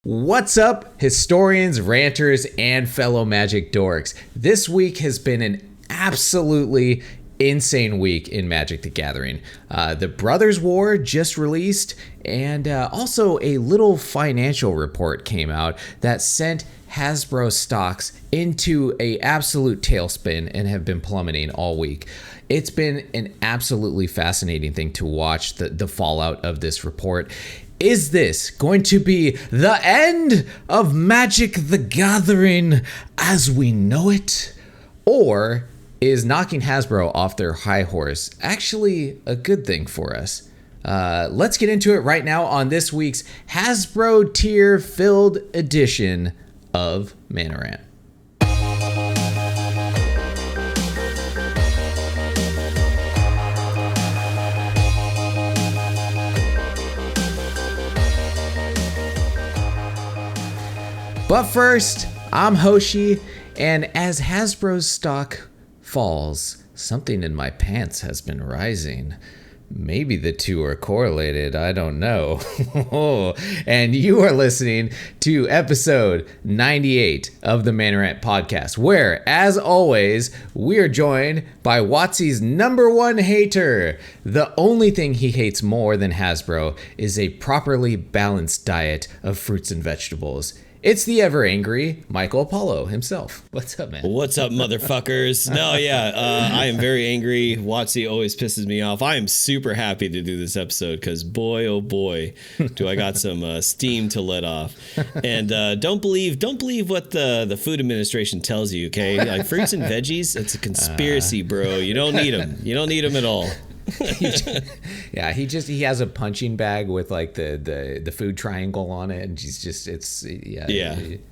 What's up, historians, ranters, and fellow Magic dorks? This week has been an absolutely insane week in Magic the Gathering. The Brothers War just released, and also a little financial report came out that sent Hasbro stocks into a absolute tailspin and have been plummeting all week. It's been an absolutely fascinating thing to watch the fallout of this report. Is this going to be the end of Magic the Gathering as we know it? Or is knocking Hasbro off their high horse actually a good thing for us? Let's get into it right now on this week's Hasbro tier-filled edition of Mana Rant. But first, I'm Hoshi, and as Hasbro's stock falls, something in my pants has been rising. Maybe the two are correlated, I don't know. And you are listening to episode 98 of the Mana Rant podcast, where, as always, we are joined by WotC's number one hater. The only thing he hates more than Hasbro is a properly balanced diet of fruits and vegetables. It's the ever angry Michael Apollo himself. What's up, man? What's up, motherfuckers? I am very angry. WotC always pisses me off. I am super happy to do this episode because boy, oh boy, do I got some steam to let off. And don't believe what the Food Administration tells you. Okay, like fruits and veggies, it's a conspiracy, bro. You don't need them. You don't need them at all. He has a punching bag with like the food triangle on it, and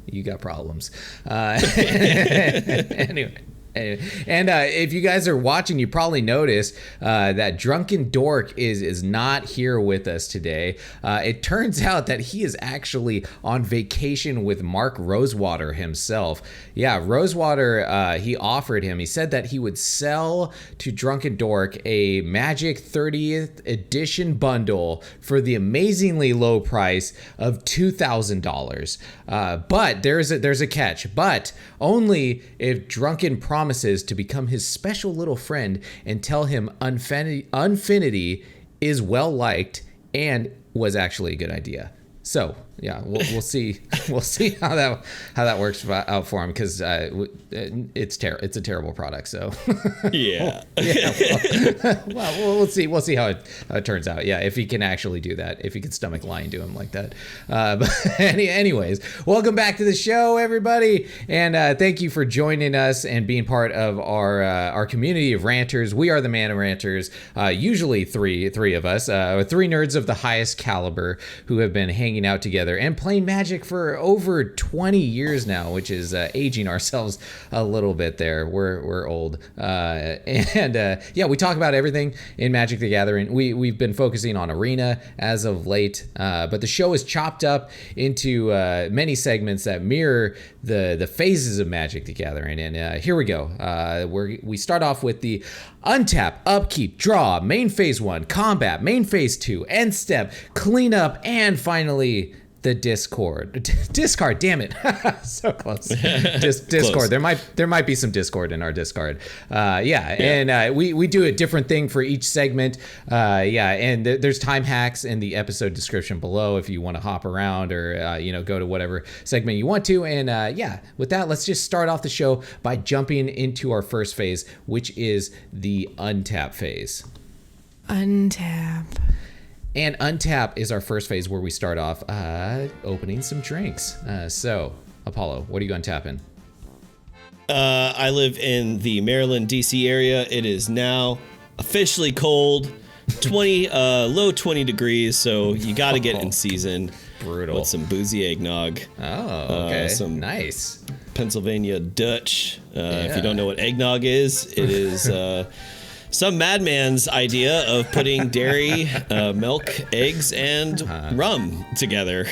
you got problems. Anyway. And if you guys are watching, you probably noticed that Drunken Dork is not here with us today. It turns out that he is actually on vacation with Mark Rosewater himself. Yeah, Rosewater, he said that he would sell to Drunken Dork a Magic 30th edition bundle for the amazingly low price of $2,000. But there's a catch, but only if Drunken promises to become his special little friend and tell him Unfinity is well liked and was actually a good idea. So yeah, we'll see how that works out for him, because it's a terrible product. So yeah, we'll see how it turns out. Yeah, if he can actually do that, if he can stomach lying to him like that. But anyways, welcome back to the show, everybody, and thank you for joining us and being part of our community of ranters. We are the Mana Ranters, usually three of us, three nerds of the highest caliber who have been hanging out together and playing Magic for over 20 years now, which is aging ourselves a little bit there. We're old. We talk about everything in Magic the Gathering. We've been focusing on Arena as of late, but the show is chopped up into many segments that mirror the phases of Magic the Gathering. And here we go. We start off with the Untap, Upkeep, Draw, Main Phase 1, Combat, Main Phase 2, Endstep, Cleanup, and finally the Discord. Discard, damn it. So close. Discord. Close. There might be some Discord in our Discard. And we do a different thing for each segment. And there's time hacks in the episode description below if you want to hop around or go to whatever segment you want to. And with that, let's just start off the show by jumping into our first phase, which is the Untap phase. Untap. And Untap is our first phase where we start off opening some drinks. So, Apollo, what are you going tapping? I live in the Maryland, D.C. area. It is now officially cold, low 20 degrees, so you got to get in season. Brutal. With some boozy eggnog. Oh, okay. Some nice. Pennsylvania Dutch. If you don't know what eggnog is, it is... some madman's idea of putting dairy, milk, eggs, and rum together.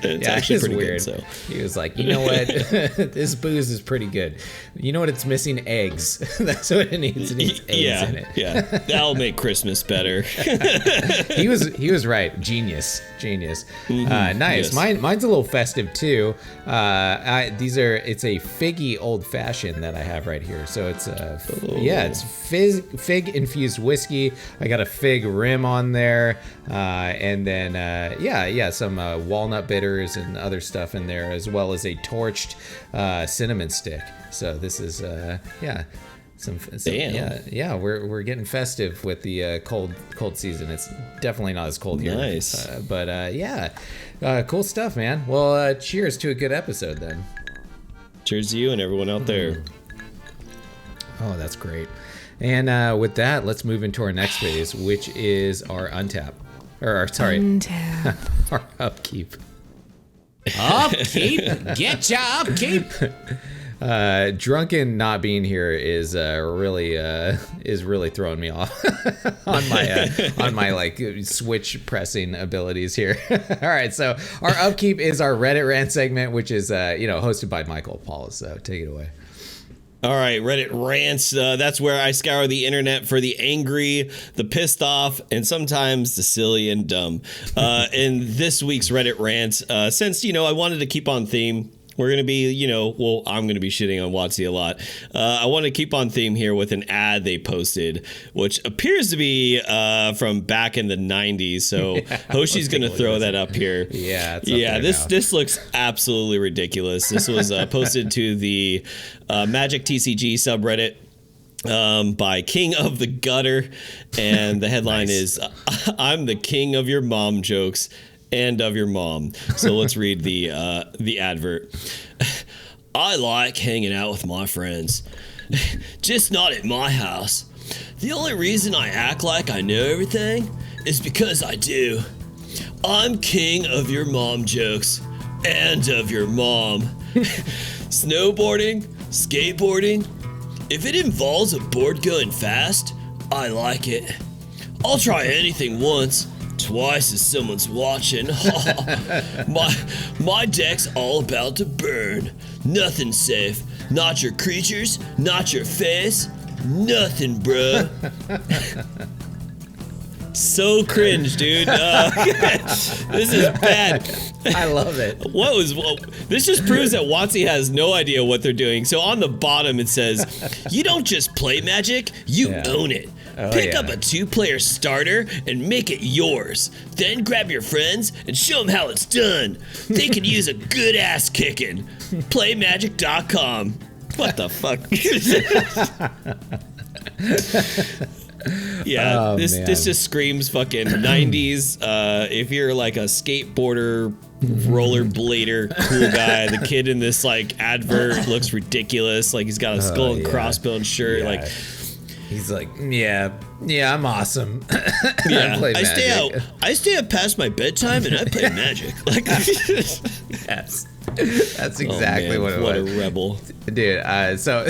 It's actually pretty weird. good. So he was like, you know what, this booze is pretty good. You know what? It's missing eggs. That's what it needs. It needs eggs in it. Yeah, that'll make Christmas better. He was right. Genius. Nice. Yes. Mine's a little festive too. It's a figgy old fashioned that I have right here. So it's it's fig infused whiskey. I got a fig rim on there, and then some walnut bitters and other stuff in there, as well as a torched cinnamon stick. So this is some Damn. we're getting festive with the cold season. It's definitely not as cold here. Nice. Cool stuff, man. Well, cheers to a good episode then. Cheers to you and everyone out there. Oh, that's great. And with that, let's move into our next phase, which is our Untap. Untap. Our Upkeep. Upkeep? Get ya Upkeep! Drunken not being here is really throwing me off on my like switch pressing abilities here. All right, so our Upkeep is our Reddit rant segment, which is hosted by Michael Paul. So take it away. All right, Reddit rants. That's where I scour the internet for the angry, the pissed off, and sometimes the silly and dumb. In this week's Reddit rants, since I wanted to keep on theme. We're going to be, I'm going to be shitting on WotC a lot. I want to keep on theme here with an ad they posted, which appears to be from back in the 90s. So Hoshi's going to throw that up here. Yeah. This looks absolutely ridiculous. This was posted to the Magic TCG subreddit by King of the Gutter. And the headline is, I'm the king of your mom jokes. And of your mom. So let's read the advert. I like hanging out with my friends, just not at my house. The only reason I act like I know everything is because I do. I'm king of your mom jokes and of your mom. Snowboarding, skateboarding, if it involves a board going fast, I like it. I'll try anything once. Twice as someone's watching. My deck's all about to burn. Nothing safe. Not your creatures, not your face. Nothing, bruh. So cringe, dude. This is bad. I love it. This just proves that WotC has no idea what they're doing. So on the bottom it says, you don't just play Magic, you own it. Pick up a 2-player starter and make it yours. Then grab your friends and show them how it's done. They can use a good ass kicking. Playmagic.com. What the fuck? Yeah, this just screams fucking 90s. If you're like a skateboarder, rollerblader, cool guy, the kid in this like advert looks ridiculous. Like he's got a skull and crossbones shirt. Yeah. Like he's like, yeah, I'm awesome. Yeah, I stay out past my bedtime and I play Magic. Like that's exactly what it was. What a rebel, dude. So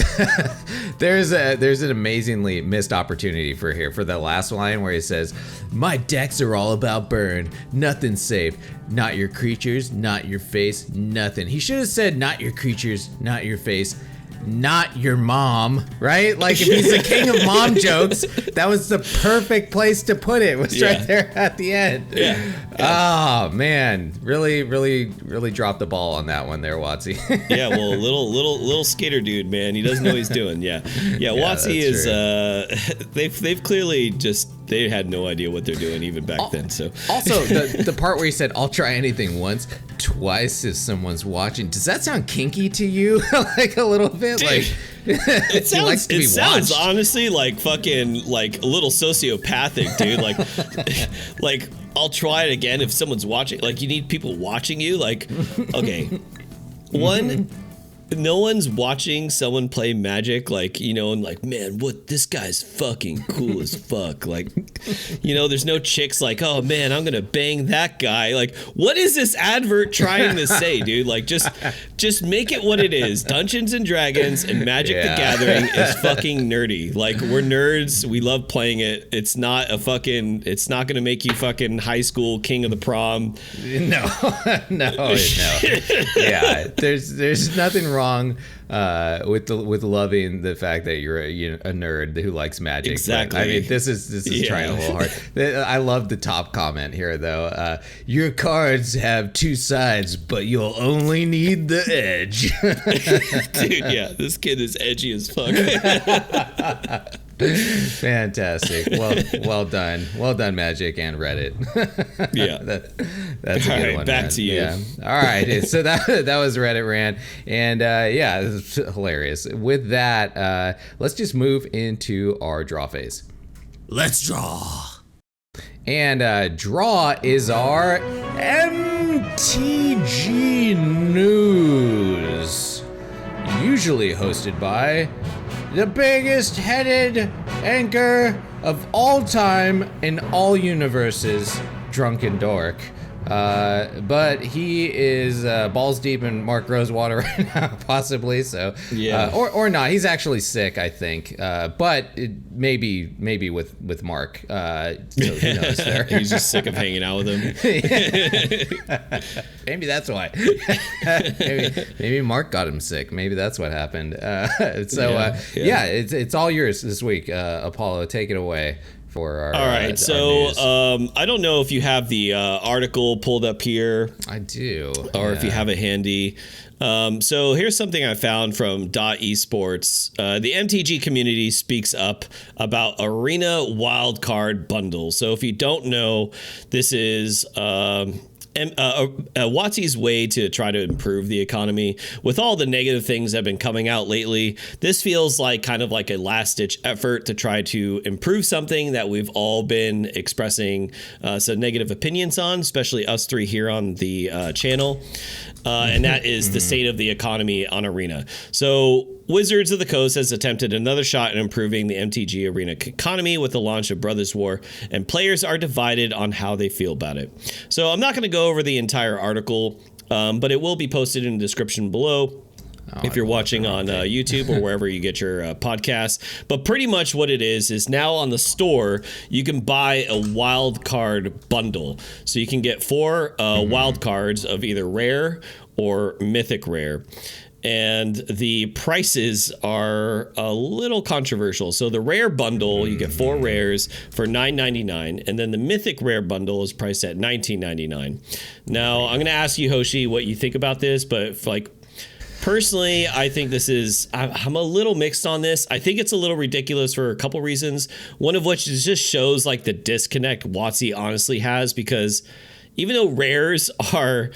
there's an amazingly missed opportunity for the last line where he says, "My decks are all about burn. Nothing safe. Not your creatures, not your face, nothing." He should have said, "Not your creatures, not your face." Not your mom, right? Like if he's the king of mom jokes, that was the perfect place to put it. Was right there at the end. Yeah. Oh man, really dropped the ball on that one there, WotC. Yeah, well, little skater dude, man, he doesn't know what he's doing. Yeah, WotC is. They've clearly they had no idea what they're doing even back then. So also the part where he said, "I'll try anything once, twice if someone's watching." Does that sound kinky to you? Like a little bit? Dude, like it sounds. It sounds honestly like fucking like a little sociopathic, dude. Like I'll try it again if someone's watching. Like you need people watching you. Like okay, one. no one's watching someone play Magic, like, you know, and like, man, what, this guy's fucking cool as fuck. Like, you know, there's no chicks like, oh man, I'm gonna bang that guy. Like, what is this advert trying to say, dude? Like, just make it what it is. Dungeons and Dragons and Magic the Gathering is fucking nerdy. Like, we're nerds. We love playing it. It's not gonna make you fucking high school king of the prom. No. Yeah, there's nothing wrong with loving the fact that you're a nerd who likes Magic. Exactly. But, I mean, this is trying a little hard. I love the top comment here though. Your cards have two sides, but you'll only need the edge. Dude, yeah, this kid is edgy as fuck. Fantastic. Well done, Magic and Reddit. Yeah, that's a good one. Back man. to you. Yeah. All right. So that was Reddit rant, and yeah, it's hilarious. With that, let's just move into our draw phase. Let's draw. And draw is our MTG News, usually hosted by the biggest headed anchor of all time in all universes, Drunken Dork. But he is balls deep in Mark Rosewater right now, possibly. So, yeah, or not. He's actually sick, I think. But maybe with Mark. So who knows? There, he's just sick of hanging out with him. Maybe that's why. maybe Mark got him sick. Maybe that's what happened. It's all yours this week, Apollo. Take it away. All right, so I don't know if you have the article pulled up here. I do. Or if you have it handy. So here's something I found from .esports. The MTG community speaks up about Arena Wildcard Bundle. So if you don't know, this is WotC's way to try to improve the economy. With all the negative things that have been coming out lately, this feels like kind of like a last-ditch effort to try to improve something that we've all been expressing some negative opinions on, especially us three here on the channel. And that is the state of the economy on Arena. So Wizards of the Coast has attempted another shot at improving the MTG Arena economy with the launch of Brothers War, and players are divided on how they feel about it. So I'm not going to go over the entire article, but it will be posted in the description below. If you're watching on YouTube or wherever you get your podcasts. But pretty much what it is now on the store, you can buy a wild card bundle. So you can get 4 wild cards of either rare or mythic rare. And the prices are a little controversial. So the rare bundle, you get 4 rares for $9.99, and then the mythic rare bundle is priced at $19.99. Now, I'm going to ask you, Hoshi, what you think about this, but personally, I think I'm a little mixed on this. I think it's a little ridiculous for a couple reasons. One of which is just shows like the disconnect WotC honestly has, because even though rares are,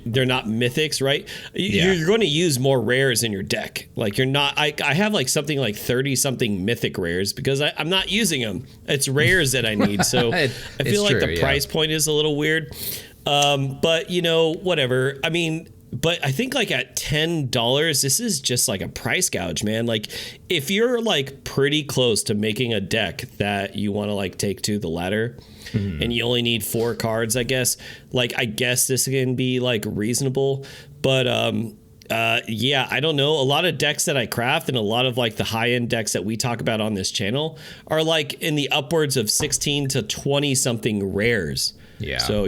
they're not mythics, right? You're going to use more rares in your deck. Like you're not, I have like something like 30 something mythic rares because I'm not using them. It's rares that I need. So I feel like the price point is a little weird. But whatever. I mean, but I think like at $10, this is just like a price gouge, man. Like if you're like pretty close to making a deck that you want to like take to the ladder, and you only need 4 cards, I guess this can be like reasonable, but I don't know. A lot of decks that I craft and a lot of like the high end decks that we talk about on this channel are like in the upwards of 16 to 20 something rares. Yeah. So,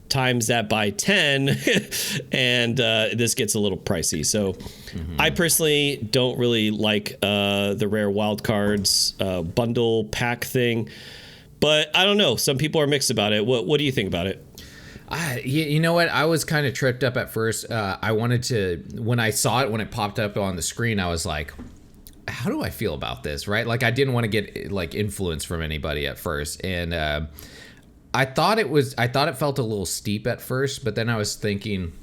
times that by 10 and this gets a little pricey. So I personally don't really like the rare wild cards bundle pack thing. But I don't know. Some people are mixed about it. What do you think about it? You know what? I was kind of tripped up at first. I wanted to, when I saw it, when it popped up on the screen, I was like, how do I feel about this? Right? Like I didn't want to get like influence from anybody at first. And I thought it felt a little steep at first, but then I was thinking,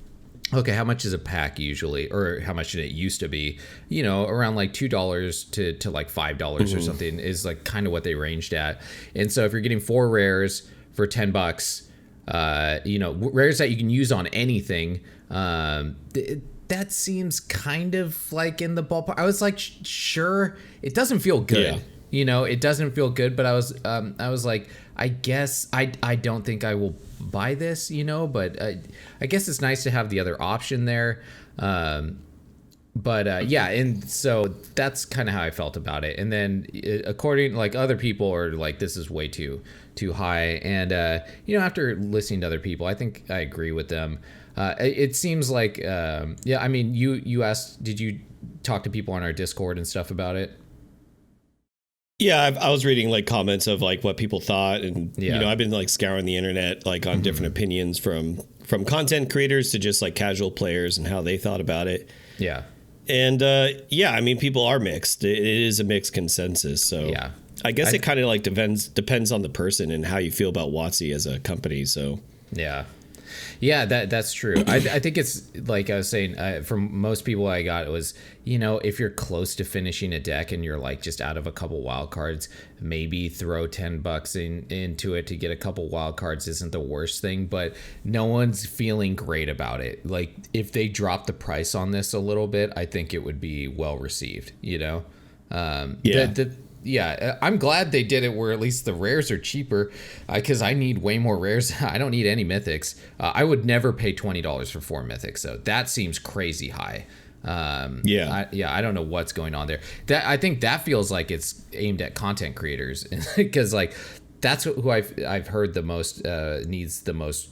okay, how much is a pack usually, or how much did it used to be? Around like $2 to like $5 or something is like kind of what they ranged at. And so if you're getting 4 rares for $10, rares that you can use on anything. That seems kind of like in the ballpark. I was like, sure, it doesn't feel good. Yeah. It doesn't feel good, but I was like, I guess I don't think I will buy this, but I guess it's nice to have the other option there. Yeah, and so that's kind of how I felt about it. And then according, like, other people are like, this is way too high. And, after listening to other people, I think I agree with them. It seems like, I mean, you asked, did you talk to people on our Discord and stuff about it? Yeah, I was reading like comments of like what people thought, and I've been like scouring the internet like on different opinions from content creators to just like casual players and how they thought about it. Yeah. And I mean, people are mixed. It is a mixed consensus. So yeah, I guess it kind of like depends on the person and how you feel about WotC as a company. So yeah, that's true. I think it's like I was saying, from most people I got, it was, if you're close to finishing a deck and you're like just out of a couple wild cards, maybe throw $10 into it to get a couple wild cards isn't the worst thing, but no one's feeling great about it. Like, if they drop the price on this a little bit, I think it would be well received, Yeah, I'm glad they did it where at least the rares are cheaper, because I need way more rares. I don't need any mythics. I would never pay $20 for 4 mythics, so that seems crazy high. I don't know what's going on there. I think that feels like it's aimed at content creators, because like that's who I've heard the most needs the most,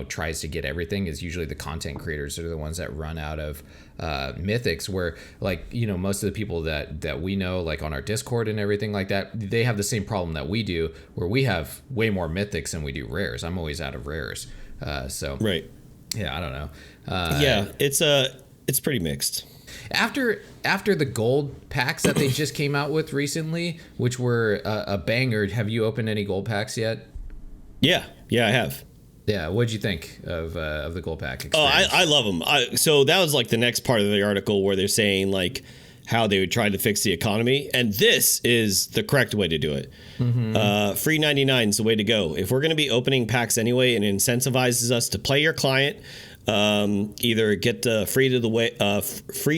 tries to get everything, is usually the content creators that are the ones that run out of mythics, where like, most of the people that we know, like on our Discord and everything like that, they have the same problem that we do, where we have way more mythics than we do rares. I'm always out of rares. Right. Yeah, I don't know. It's pretty mixed. After the gold packs that they just came out with recently, which were a banger, have you opened any gold packs yet? Yeah, I have. Yeah, what'd you think of the gold pack experience? Oh, I love them. So that was like the next part of the article where they're saying like how they would try to fix the economy, and this is the correct way to do it. Free 99 is the way to go. If we're going to be opening packs anyway, it incentivizes us to play your client. Either get the free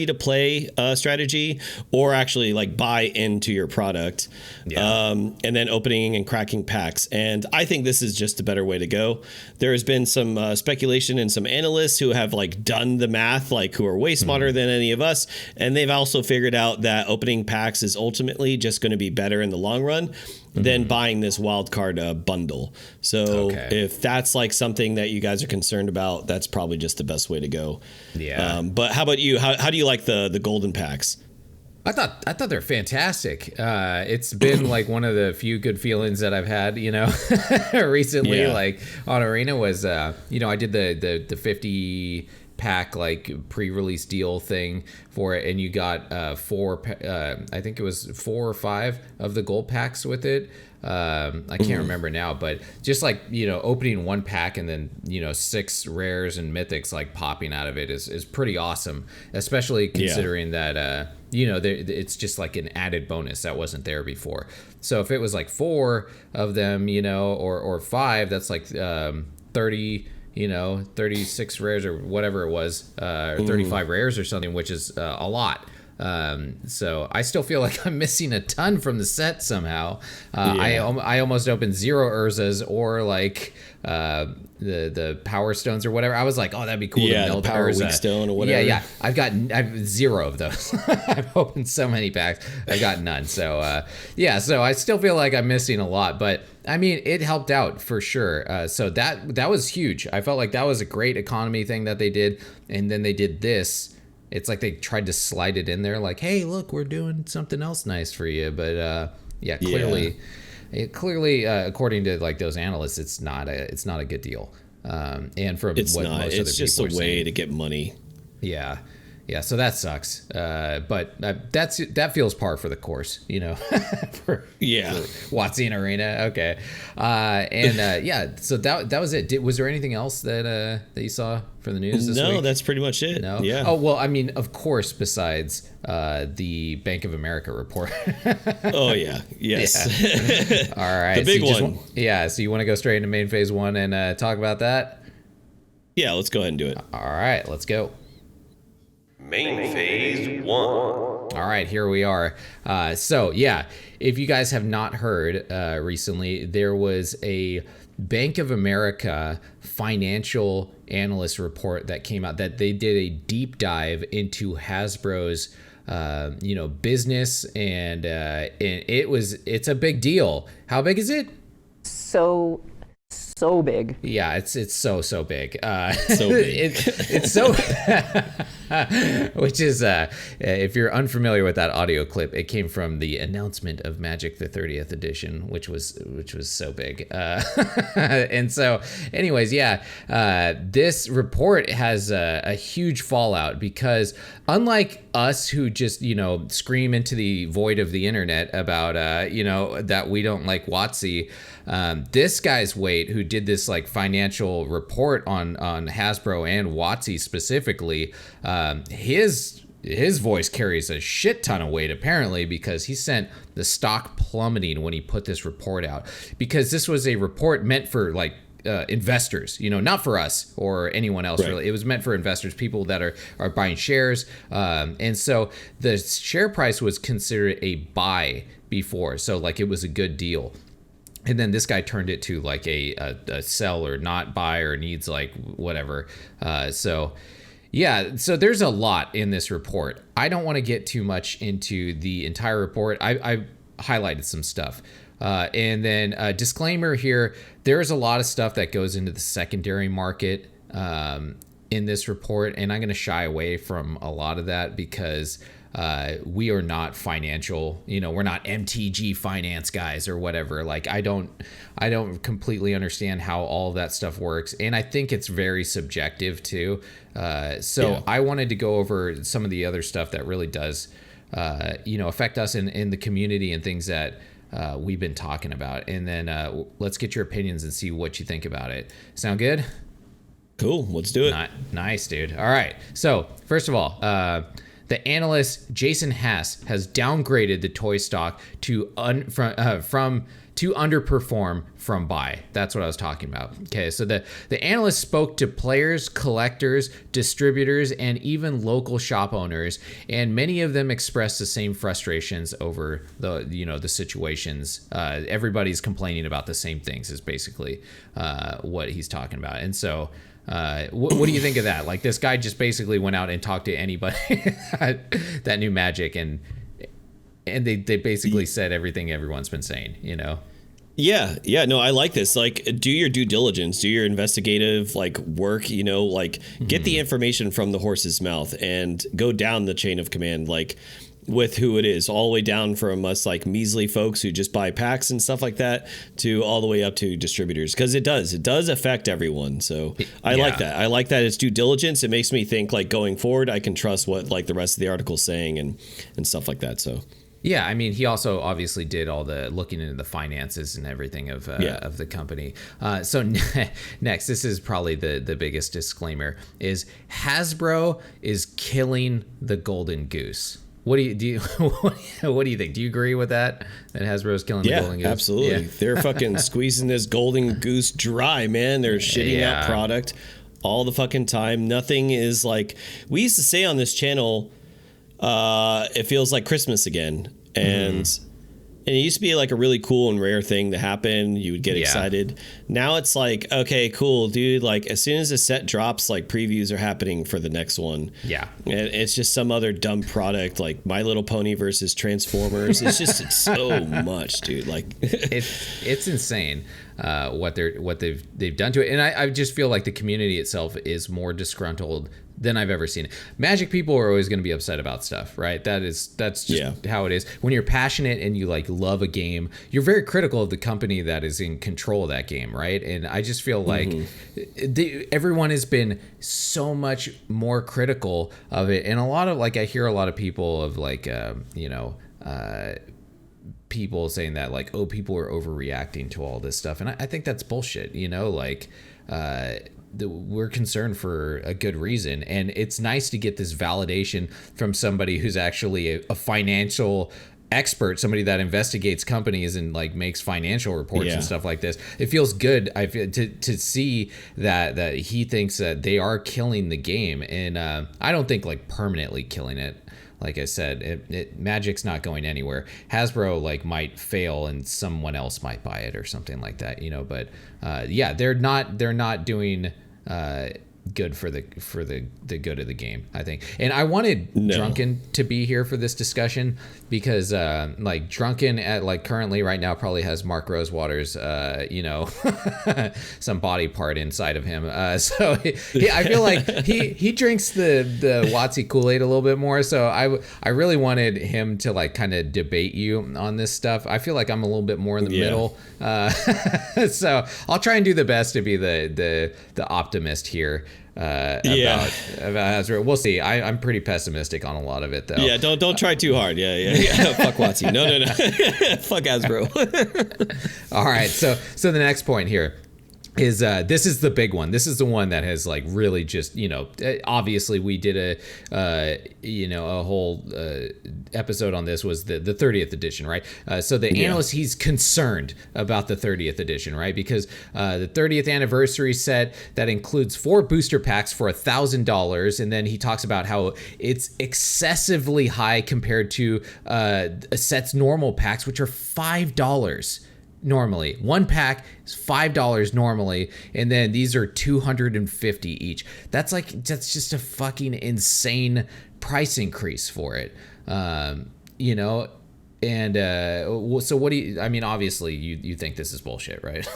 to play strategy, or actually like buy into your product, and then opening and cracking packs. And I think this is just a better way to go. There has been some speculation and some analysts who have like done the math, like who are way smarter than any of us, and they've also figured out that opening packs is ultimately just going to be better in the long run than buying this wildcard bundle. So if that's like something that you guys are concerned about, that's probably just the best way to go. Yeah. But how about you? How do you like the golden packs? I thought they're fantastic. It's been like one of the few good feelings that I've had, recently. Like on Arena was, I did the 50 pack like pre-release deal thing for it, and you got I think it was 4 or 5 of the gold packs with it. I can't remember now, but just like, opening one pack and then 6 rares and mythics like popping out of it is pretty awesome, especially considering that it's just like an added bonus that wasn't there before. So if it was like 4 of them, or 5, that's like 30, 36 rares or whatever it was, or 35 rares or something, which is a lot. So I still feel like I'm missing a ton from the set somehow. I almost opened 0 Urzas or like the Power Stones or whatever. I was like, oh, that'd be cool. Yeah, the Power Weak Stone or whatever. Yeah. I've 0 of those. I've opened so many packs. I got none. So so I still feel like I'm missing a lot, but I mean, it helped out for sure. So that was huge. I felt like that was a great economy thing that they did, and then they did this. It's like they tried to slide it in there, like, "Hey, look, we're doing something else nice for you." But clearly, according to like those analysts, it's not a good deal. And from it's what not. most It's other just people a are way saying, to get money. Yeah. Yeah, so that sucks. But that feels par for the course, for WotC and Arena. Okay. Yeah, so that was it. Was there anything else that you saw for the news this week? No, that's pretty much it. No? Yeah. Oh, well, I mean, of course, besides the Bank of America report. Oh, yeah. Yes. Yeah. All right. The big one. So you want to go straight into main phase 1 and talk about that? Yeah, let's go ahead and do it. All right, let's go. Main phase 1. All right, here we are. So yeah, if you guys have not heard recently, there was a Bank of America financial analyst report that came out that they did a deep dive into Hasbro's business, and it's a big deal. How big is it? So big. Yeah, it's so big. So big. It's so which is if you're unfamiliar with that audio clip, it came from the announcement of Magic the 30th edition, which was so big. And so anyways, this report has a huge fallout because unlike us who just scream into the void of the internet about that we don't like WotC, this guy's Wade, who did this like financial report on Hasbro and WotC specifically, his voice carries a shit ton of weight apparently, because he sent the stock plummeting when he put this report out, because this was a report meant for like investors, not for us or anyone else. Right. Really, it was meant for investors, people that are buying shares, and so the share price was considered a buy before, so like it was a good deal. And then this guy turned it to like a sell or not buy or needs like whatever. So there's a lot in this report. I don't want to get too much into the entire report. I highlighted some stuff. And then a disclaimer here, there's a lot of stuff that goes into the secondary market in this report. And I'm going to shy away from a lot of that because we are not financial, we're not MTG finance guys or whatever. Like I don't completely understand how all of that stuff works. And I think it's very subjective too. I wanted to go over some of the other stuff that really does, affect us in the community and things that we've been talking about. And then let's get your opinions and see what you think about it. Sound good? Cool. Let's do it. Nice, dude. All right. So first of all, the analyst Jason Haas has downgraded the toy stock to underperform from buy. That's what I was talking about. Okay, so the analyst spoke to players, collectors, distributors, and even local shop owners, and many of them expressed the same frustrations over the situations. Everybody's complaining about the same things is basically what he's talking about. And so what do you think of that? Like, this guy just basically went out and talked to anybody that knew Magic, and they basically said everything everyone's been saying, Yeah, no, I like this. Like, do your due diligence, do your investigative work, get the information from the horse's mouth and go down the chain of command, with who it is, all the way down from us measly folks who just buy packs and stuff like that to all the way up to distributors, because it does affect everyone. So I like that. I like that it's due diligence. It makes me think going forward I can trust what the rest of the article's saying and stuff like that. So yeah, I mean, he also obviously did all the looking into the finances and everything of the company. So next, this is probably the biggest disclaimer, is Hasbro is killing the golden goose. What do you what do you think? Do you agree with that Hasbro is killing the golden goose? Absolutely. Yeah. They're fucking squeezing this golden goose dry, man. They're shitting out product all the fucking time. Nothing is we used to say on this channel, it feels like Christmas again. And and it used to be a really cool and rare thing to happen. You would get excited. Now it's okay, cool, dude. As soon as a set drops, previews are happening for the next one. Yeah. And it's just some other dumb product My Little Pony versus Transformers. It's so much, dude. It's insane. what they've done to it. And I just feel like the community itself is more disgruntled than I've ever seen it. Magic people are always going to be upset about stuff, right? That's just how it is. When you're passionate and you like love a game, you're very critical of the company that is in control of that game, right? And I just feel like everyone has been so much more critical of it. And a lot of like, I hear a lot of people of like, people saying that like, oh, people are overreacting to all this stuff. And I think that's bullshit, like, we're concerned for a good reason, and it's nice to get this validation from somebody who's actually a financial expert, somebody that investigates companies and like makes financial reports and stuff like this. It feels good to see that he thinks that they are killing the game, and I don't think like permanently killing it. Like I said, Magic's not going anywhere. Hasbro like might fail and someone else might buy it or something like that, but they're not doing good for the good of the game, I think. And I wanted Drunken to be here for this discussion because like Drunken at like currently right now probably has Mark Rosewater's some body part inside of him, so I feel like he drinks the WotC Kool-Aid a little bit more, so I really wanted him to like kind of debate you on this stuff. I feel like I'm a little bit more in the middle, so I'll try and do the best to be the optimist here. About Hasbro. We'll see. I'm pretty pessimistic on a lot of it, though. Yeah, don't try too hard. Yeah. Fuck WotC. No. Fuck Hasbro. All right. So the next point here is this is the big one. This is the one that has like really just obviously we did a whole episode on this, was the 30th edition, right? So the analyst, he's concerned about the 30th edition, right? Because the 30th anniversary set that includes 4 booster packs for $1,000, and then he talks about how it's excessively high compared to a set's normal packs, which are $5. Normally, one pack is $5 normally, and then these are $250 each. That's just a fucking insane price increase for it, And so what do you? I mean, obviously, you think this is bullshit, right?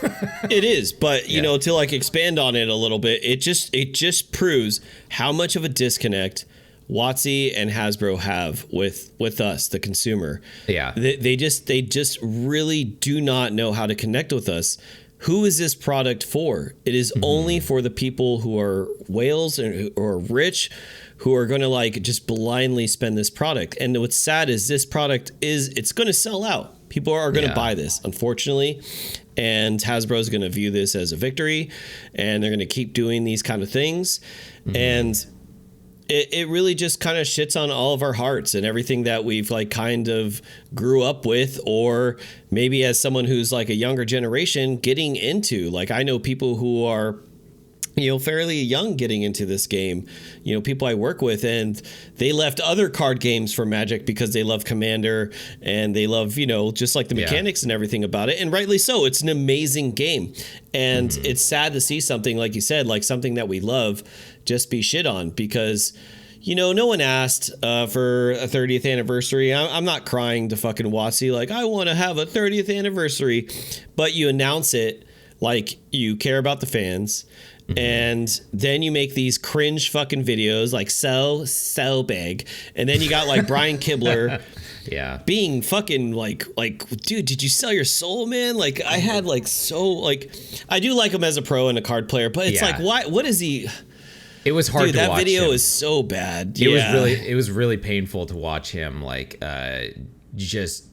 It is, but to like expand on it a little bit, it just proves how much of a disconnect WotC and Hasbro have with us, the consumer. Yeah, they just really do not know how to connect with us. Who is this product for? It is only for the people who are whales or are rich, who are going to like just blindly spend this product. And what's sad is this product it's going to sell out. People are going to buy this, unfortunately. And Hasbro is going to view this as a victory, and they're going to keep doing these kind of things. And it really just kind of shits on all of our hearts and everything that we've like kind of grew up with, or maybe as someone who's like a younger generation getting into. Like, I know people who are fairly young getting into this game, people I work with, and they left other card games for Magic because they love Commander and they love, just like the mechanics and everything about it. And rightly so. It's an amazing game. And it's sad to see something, like you said, like something that we love just be shit on because, no one asked for a 30th anniversary. I'm not crying to fucking WotC like, I want to have a 30th anniversary, but you announce it like you care about the fans. And then you make these cringe fucking videos like so big, and then you got like Brian Kibler being fucking like dude, did you sell your soul, man? Like, I had like I do like him as a pro and a card player, but it's like, what is he? It was hard to watch. That video him. is so bad. It was really painful to watch him like just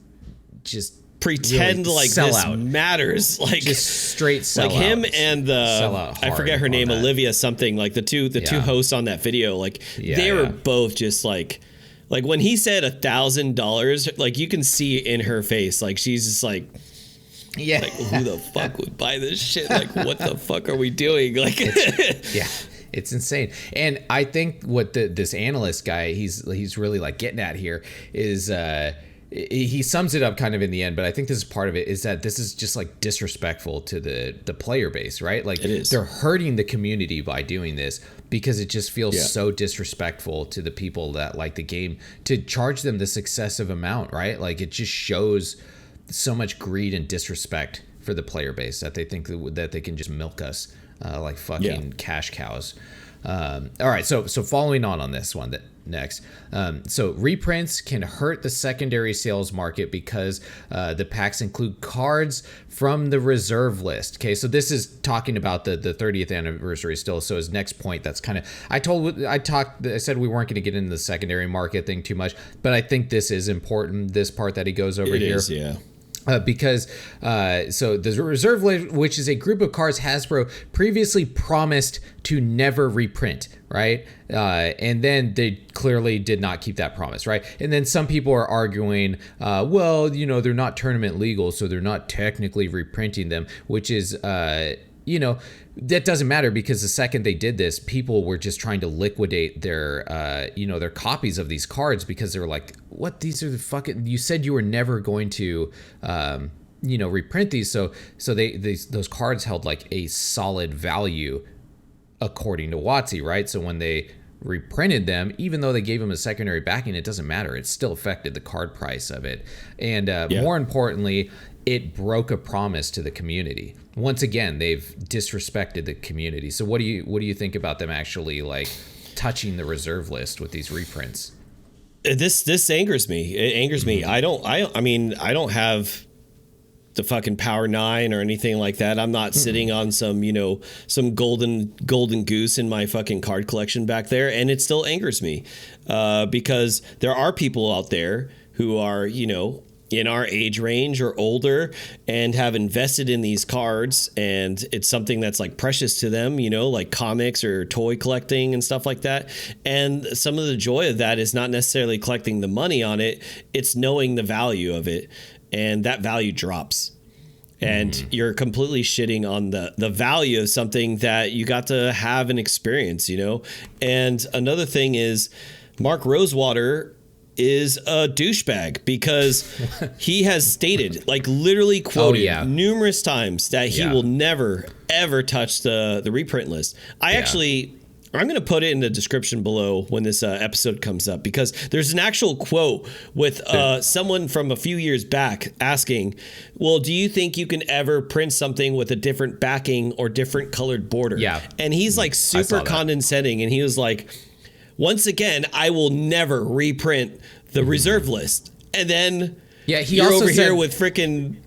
pretend really like this out. Matters, like just straight sell like him and I forget her name, Olivia something, like the two hosts on that video, like they were both just like when he said $1,000, like you can see in her face, like she's just like like, who the fuck would buy this shit? Like, what the fuck are we doing? Like, it's insane. And I think what this analyst guy he's really like getting at here is he sums it up kind of in the end, but I think this is part of it, is that this is just like disrespectful to the player base, right? Like, they're hurting the community by doing this because it just feels so disrespectful to the people that like the game to charge them this excessive amount, right? Like, it just shows so much greed and disrespect for the player base, that they think that they can just milk us like fucking cash cows. All right, so following on this one, next, so reprints can hurt the secondary sales market because the packs include cards from the reserve list. Okay, so this is talking about the 30th anniversary still. So his next point, that's kind of, I said we weren't going to get into the secondary market thing too much, but I think this is important, this part that he goes over here. It is, yeah. Because so the reserve list, which is a group of cards Hasbro previously promised to never reprint, right? And then they clearly did not keep that promise, right? And then some people are arguing, well, they're not tournament legal, so they're not technically reprinting them, which is, that doesn't matter, because the second they did this, people were just trying to liquidate their, their copies of these cards, because they were like, what? These are the fucking, you said you were never going to, reprint these. So those cards held like a solid value according to WotC, right? So when they reprinted them, even though they gave them a secondary backing, it doesn't matter. It still affected the card price of it. And more importantly, it broke a promise to the community. Once again, they've disrespected the community. So what do you think about them actually like touching the reserve list with these reprints? This angers me. It angers me. I don't have the fucking Power 9 or anything like that. I'm not sitting on some golden goose in my fucking card collection back there, and it still angers me because there are people out there who are, in our age range or older and have invested in these cards, and it's something that's like precious to them, like comics or toy collecting and stuff like that. And some of the joy of that is not necessarily collecting the money on it, it's knowing the value of it, and that value drops. And you're completely shitting on the value of something that you got to have an experience, And another thing is Mark Rosewater is a douchebag, because he has stated, like literally quoted numerous times, that he will never ever touch the reprint list. I'm going to put it in the description below when this episode comes up, because there's an actual quote with someone from a few years back asking, well, do you think you can ever print something with a different backing or different colored border? Yeah. And he's like super condescending, and he was like, once again, I will never reprint the reserve list. And then he you're also over said, here with freaking...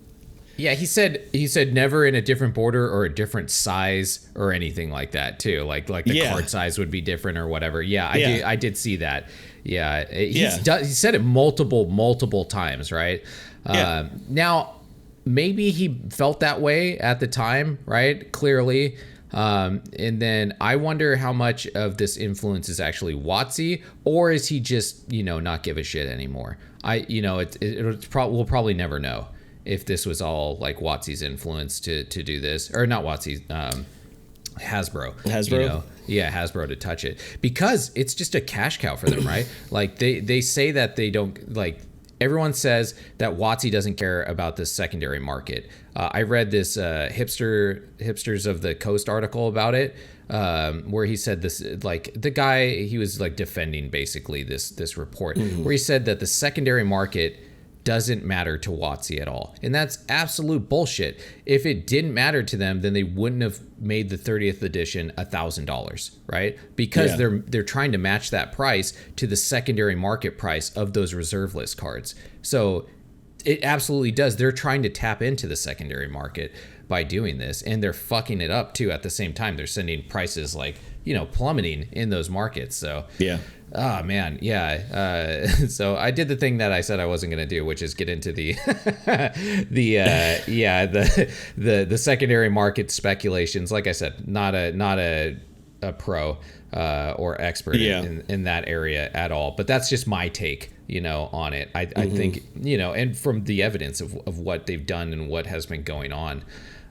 Yeah, he said never in a different border or a different size or anything like that too. Like the card size would be different or whatever. I did see that. Yeah, he said it multiple times, right? Now, maybe he felt that way at the time, right? Clearly. And then I wonder how much of this influence is actually WotC, or is he just, not give a shit anymore? We'll probably never know if this was all like WotC's influence to do this, or not WotC, Hasbro. Hasbro to touch it, because it's just a cash cow for them, right? Like they say that they don't, like, everyone says that WotC doesn't care about the secondary market. I read this Hipsters of the Coast article about it, where he said this, like the guy, he was like defending basically this report, where he said that the secondary market doesn't matter to WotC at all. And that's absolute bullshit. If it didn't matter to them, then they wouldn't have made the 30th edition $1,000, right? Because they're trying to match that price to the secondary market price of those reserve list cards. So it absolutely does. They're trying to tap into the secondary market by doing this, and they're fucking it up too at the same time. They're sending prices like, plummeting in those markets. So oh man, so I did the thing that I said I wasn't going to do, which is get into the the secondary market speculations. Like I said, not a pro or expert in that area at all. But that's just my take, on it. I think, and from the evidence of what they've done and what has been going on.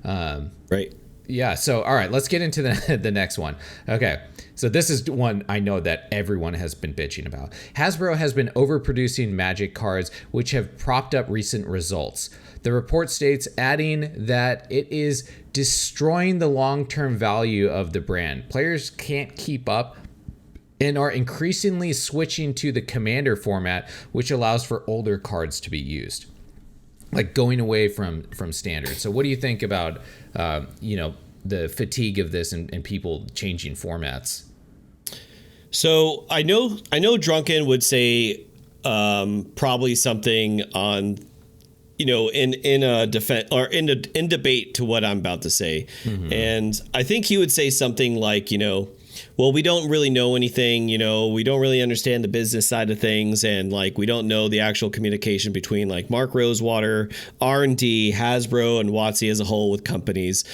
Right. Yeah. So, all right, let's get into the next one. Okay. So this is one I know that everyone has been bitching about. Hasbro has been overproducing Magic cards, which have propped up recent results. The report states, adding that it is destroying the long-term value of the brand. Players can't keep up and are increasingly switching to the Commander format, which allows for older cards to be used. like going away from standard. So what do you think about the fatigue of this and people changing formats? So I know Drunken would say probably something on, in a defense or in debate to what I'm about to say. Mm-hmm. And I think he would say something like, well, we don't really know anything, we don't really understand the business side of things. And like, we don't know the actual communication between like Mark Rosewater, R&D, Hasbro, and WotC as a whole with companies.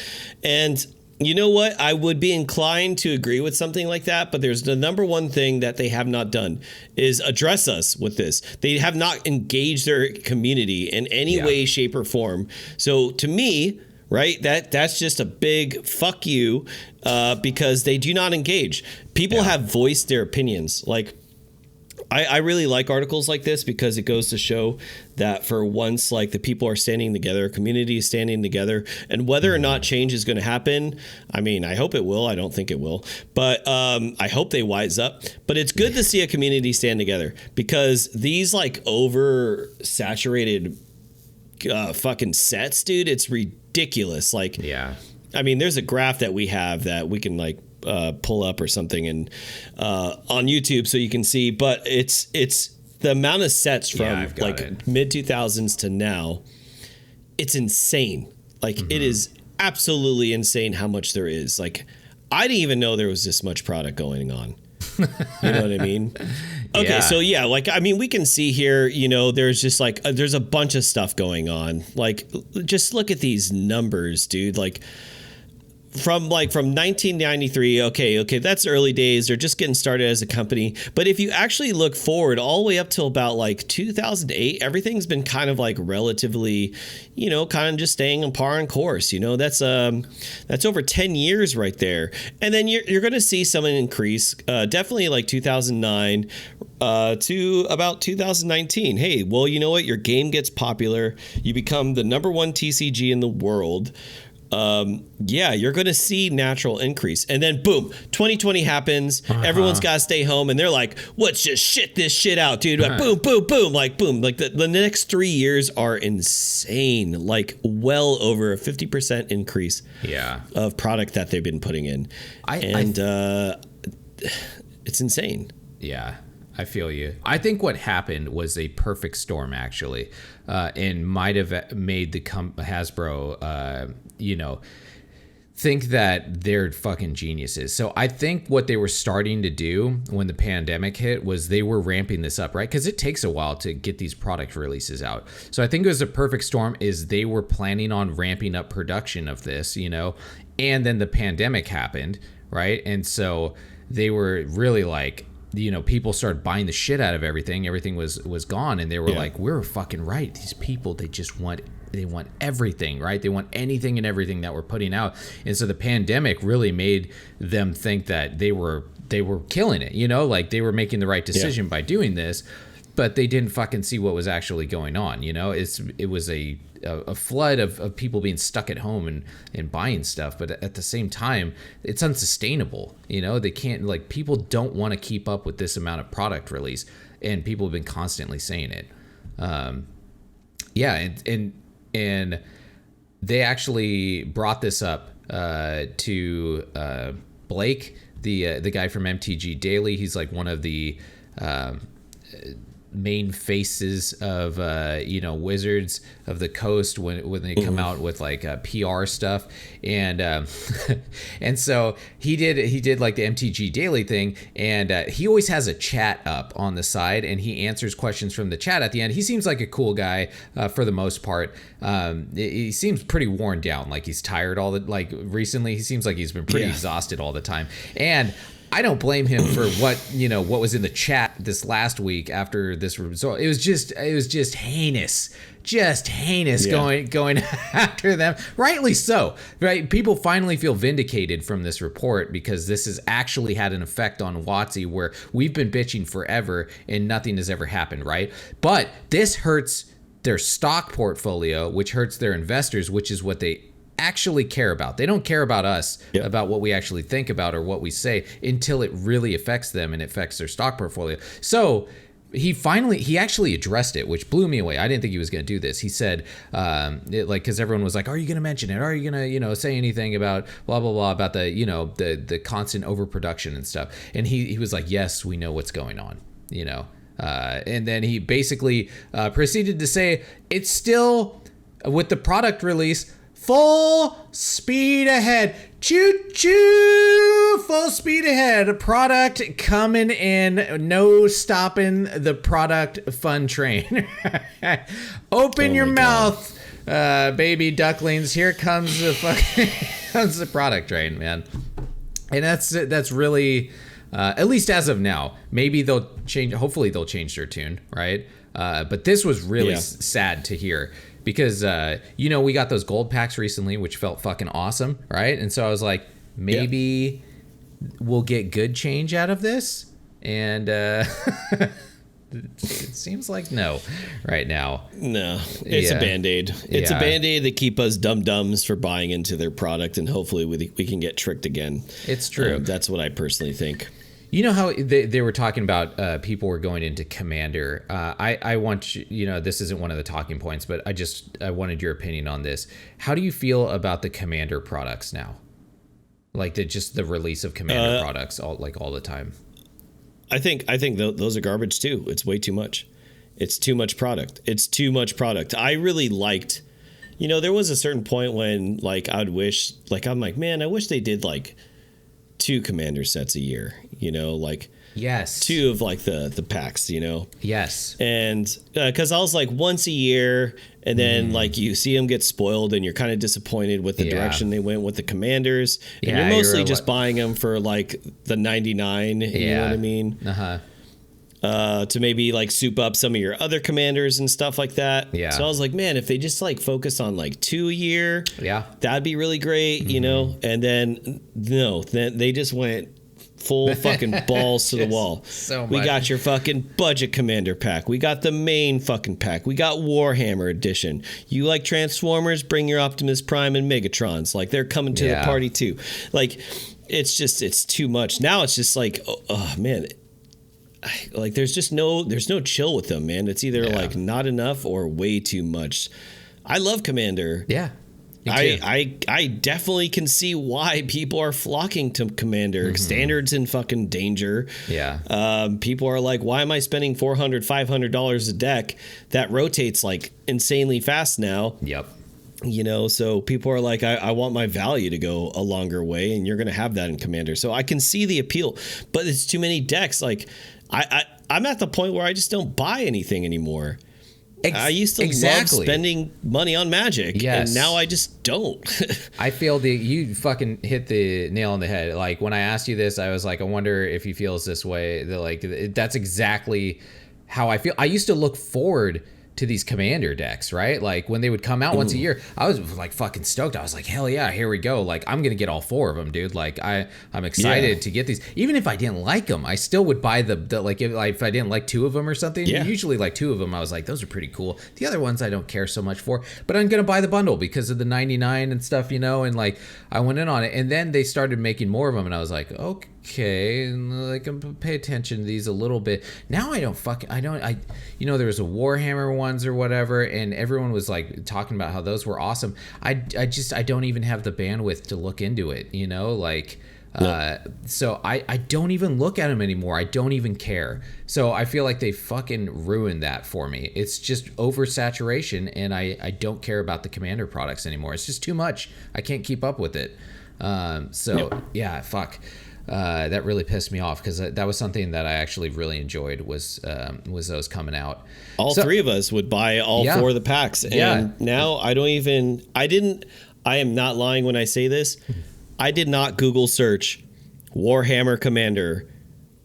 And you know what? I would be inclined to agree with something like that. But there's the number one thing that they have not done is address us with this. They have not engaged their community in any way, shape, or form. So to me, right, that's just a big fuck you because they do not engage. People have voiced their opinions. Like, I really like articles like this because it goes to show that for once, like, the people are standing together, community is standing together, and whether or not change is going to happen, I mean, I hope it will. I don't think it will, but I hope they wise up. But it's good to see a community stand together because these like oversaturated fucking sets, dude, it's ridiculous. Like, I mean, there's a graph that we have that we can like pull up or something and on YouTube so you can see, but it's the amount of sets from like mid 2000s to now. It's insane. Like it is absolutely insane how much there is. Like I didn't even know there was this much product going on. You know what I mean? Okay, so like, I mean, we can see here, there's just like, there's a bunch of stuff going on. Like, just look at these numbers, dude. Like, from 1993, okay, that's early days. They're just getting started as a company. But if you actually look forward all the way up till about like 2008, everything's been kind of like relatively, kind of just staying on par and course. That's over 10 years right there. And then you're going to see some increase, definitely like 2009 to about 2019. Hey, well, you know what? Your game gets popular. You become the number one TCG in the world. You're going to see natural increase. And then boom, 2020 happens. Everyone's got to stay home. And they're like, let's just shit this shit out, dude. Like, boom, boom, boom. Like, boom. Like the next 3 years are insane. Like well over a 50% increase of product that they've been putting in. It's insane. Yeah. I feel you. I think what happened was a perfect storm, actually, and might have made the Hasbro, think that they're fucking geniuses. So I think what they were starting to do when the pandemic hit was they were ramping this up, right? Because it takes a while to get these product releases out. So I think it was a perfect storm is they were planning on ramping up production of this, and then the pandemic happened, right? And so they were really like, people started buying the shit out of everything. Everything was gone. And they were like, we're fucking right. These people, they want everything, right? They want anything and everything that we're putting out. And so the pandemic really made them think that they were killing it, like they were making the right decision by doing this, but they didn't fucking see what was actually going on. It was a flood of people being stuck at home and buying stuff. But at the same time, it's unsustainable. They can't, like, people don't want to keep up with this amount of product release, and people have been constantly saying it. And they actually brought this up to Blake, the guy from MTG Daily. He's like one of the main faces of Wizards of the Coast when they come out with like PR stuff, and and so he did like the MTG Daily thing, and he always has a chat up on the side, and he answers questions from the chat at the end. He seems like a cool guy for the most part. He seems pretty worn down, like he's tired recently. He seems like he's been pretty exhausted all the time, and I don't blame him for what was in the chat this last week after this result. It was just heinous, going after them. Rightly so, right? People finally feel vindicated from this report because this has actually had an effect on WotC, where we've been bitching forever and nothing has ever happened, right? But this hurts their stock portfolio, which hurts their investors, which is what they actually care about. They don't care about us, about what we actually think about or what we say, until it really affects them and affects their stock portfolio. So he actually addressed it, which blew me away. I didn't think he was going to do this. He said, because everyone was like, are you going to mention it? Are you going to, say anything about blah, blah, blah, about the, the constant overproduction and stuff. And he was like, yes, we know what's going on, and then he basically proceeded to say it's still, with the product release, full speed ahead. Choo choo! Full speed ahead. A product coming in. No stopping the product fun train. Open your mouth, baby ducklings. Here comes the fucking comes the product train, man. And that's really, at least as of now. Maybe they'll change. Hopefully they'll change their tune, right? But this was really sad to hear. Because, we got those gold packs recently, which felt fucking awesome, right? And so I was like, maybe we'll get good change out of this. And it seems like no right now. No, it's a Band-Aid. It's a Band-Aid that keep us dum-dums for buying into their product, and hopefully we can get tricked again. It's true. That's what I personally think. You know how they were talking about people were going into Commander. I want you, this isn't one of the talking points, but I wanted your opinion on this. How do you feel about the Commander products now? Like the release of Commander products all the time. I think those are garbage too. It's way too much. It's too much product. I really liked, there was a certain point when I wish they did 2 Commander sets a year, yes, 2 of the packs, yes, and because I was once a year, and then you see them get spoiled, and you're kind of disappointed with the direction they went with the Commanders, and you're mostly just buying them for the 99, you know what I mean? To maybe soup up some of your other Commanders and stuff like that. Yeah. So I was like, man, if they just focus on 2 a year, that'd be really great, And then then they just went full fucking balls to the wall. So much. We got your fucking budget Commander pack. We got the main fucking pack. We got Warhammer edition. You like Transformers? Bring your Optimus Prime and Megatrons. They're coming to the party too. It's too much. Now it's just oh man. There's no chill with them, man. It's either not enough or way too much. I love Commander. Yeah. I definitely can see why people are flocking to Commander. Mm-hmm. Standard's in fucking danger. Yeah. People are like, why am I spending $400, $500 a deck that rotates insanely fast now? Yep. So people are like, I want my value to go a longer way, and you're going to have that in Commander. So I can see the appeal, but it's too many decks. I'm at the point where I just don't buy anything anymore. I used to love spending money on Magic, and now I just don't. I feel you fucking hit the nail on the head. When I asked you this, I was like, I wonder if he feels this way. That's exactly how I feel. I used to look forward to these Commander decks, right? When they would come out once a year, I was fucking stoked. I was like, hell yeah, here we go. I'm gonna get all 4 of them, dude. I'm excited to get these. Even if I didn't like them, I still would buy the if I didn't like 2 of them or something. Usually 2 of them, I was like, those are pretty cool. The other ones I don't care so much for, but I'm gonna buy the bundle because of the 99 and stuff, and I went in on it, and then they started making more of them, and I was like, okay, I'm pay attention to these a little bit. Now there was a Warhammer ones or whatever, and everyone was talking about how those were awesome. I don't even have the bandwidth to look into it, so I don't even look at them anymore. I don't even care. So I feel like they fucking ruined that for me. It's just oversaturation, and I don't care about the Commander products anymore. It's just too much. I can't keep up with it. Yeah, fuck. That really pissed me off because that was something that I actually really enjoyed was those coming out. All 3 of us would buy all 4 of the packs. And now I am not lying when I say this. I did not Google search Warhammer Commander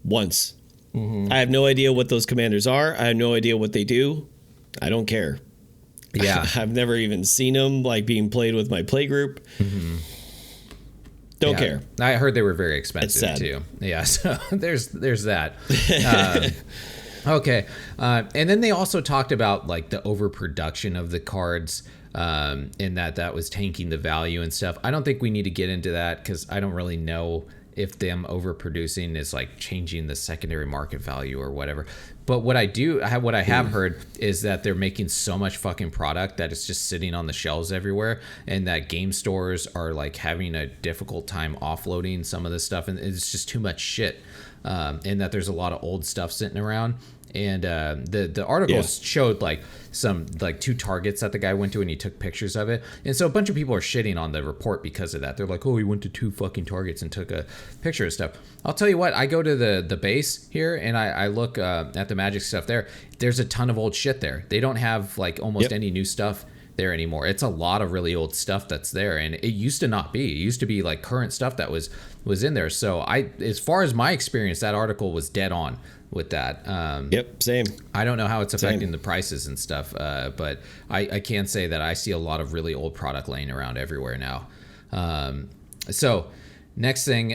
once. Mm-hmm. I have no idea what those commanders are. I have no idea what they do. I don't care. Yeah. I've never even seen them being played with my play group. Mm-hmm. Don't care. I heard they were very expensive too. Yeah, so there's that. Okay, and then they also talked about the overproduction of the cards, and that was tanking the value and stuff. I don't think we need to get into that because I don't really know if them overproducing is like changing the secondary market value or whatever. But what I have heard is that they're making so much fucking product that it's just sitting on the shelves everywhere, and that game stores are like having a difficult time offloading some of this stuff, and it's just too much shit. And that there's a lot of old stuff sitting around. And the article showed like some like 2 targets that the guy went to, and he took pictures of it. And so a bunch of people are shitting on the report because of that. They're like, oh, he went to 2 fucking targets and took a picture of stuff. I'll tell you what, I go to the base here and I look at the Magic stuff there. There's a ton of old shit there. They don't have like almost any new stuff there anymore. It's a lot of really old stuff that's there, and it used to not be. It used to be like current stuff that was in there. So as far as my experience, that article was dead on with that. Same. I don't know how it's affecting the prices and stuff, but I can say that I see a lot of really old product laying around everywhere now. So next thing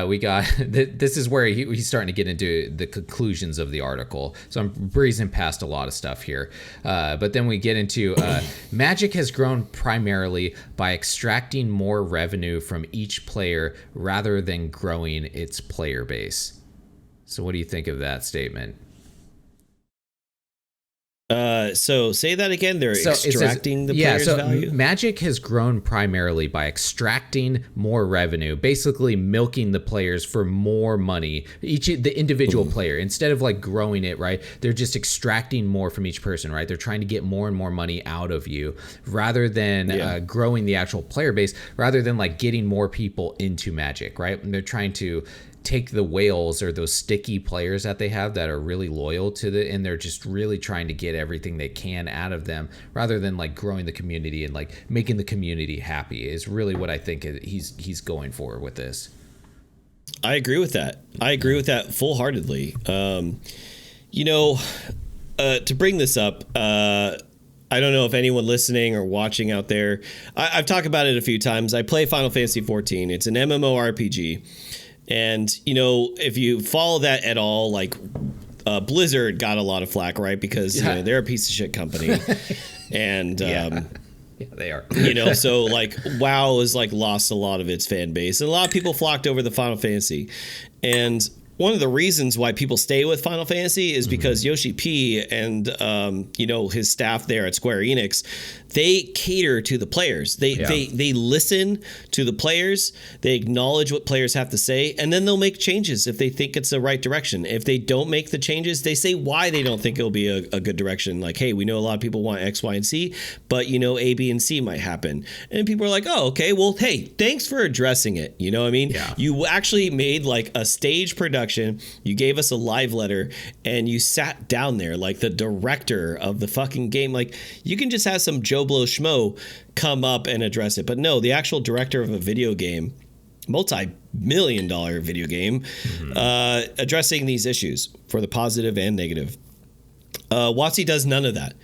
we got, this is where he's starting to get into the conclusions of the article. So I'm breezing past a lot of stuff here. But then we get into Magic has grown primarily by extracting more revenue from each player rather than growing its player base. So what do you think of that statement? So say that again. They're extracting the player's value. Magic has grown primarily by extracting more revenue, basically milking the players for more money. The individual player, instead of like growing it, right? They're just extracting more from each person, right? They're trying to get more and more money out of you, rather than growing the actual player base, rather than like getting more people into Magic, right? And they're trying to take the whales or those sticky players that they have that are really loyal to and they're just really trying to get everything they can out of them, rather than like growing the community and like making the community happy, is really what I think he's going for with this. I agree with that. I agree with that full-heartedly. To bring this up, I don't know if anyone listening or watching out there, I've talked about it a few times. I play Final Fantasy XIV. It's an MMORPG. And, if you follow that at all, like Blizzard got a lot of flack, right? Because they're a piece of shit company. And, yeah, they are. So like WoW has like lost a lot of its fan base. And a lot of people flocked over the Final Fantasy. And one of the reasons why people stay with Final Fantasy is because Yoshi P and, his staff there at Square Enix, they cater to the players. They listen to the players. They acknowledge what players have to say, and then they'll make changes if they think it's the right direction. If they don't make the changes, they say why they don't think it'll be a good direction. Like, hey, we know a lot of people want X, Y, and Z, but A, B, and C might happen. And people are like, oh, okay, well, hey, thanks for addressing it. You know what I mean? Yeah. You actually made like a stage production. You gave us a live letter, and you sat down there like the director of the fucking game. Like, you can just have some Joe Blow Schmo come up and address it. But no, the actual director of a video game, multi-million-dollar video game, addressing these issues for the positive and negative. WotC does none of that.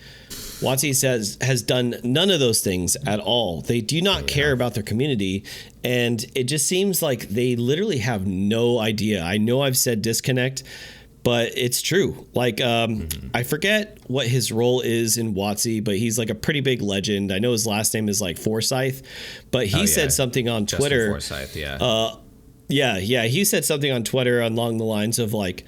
WotC has done none of those things at all. They do not care about their community, and it just seems like they literally have no idea. I know I've said disconnect, but it's true. Like, I forget what his role is in WotC, but he's like a pretty big legend. I know his last name is like Forsyth, but he said something on Justin Twitter. Forsyth, He said something on Twitter along the lines of like,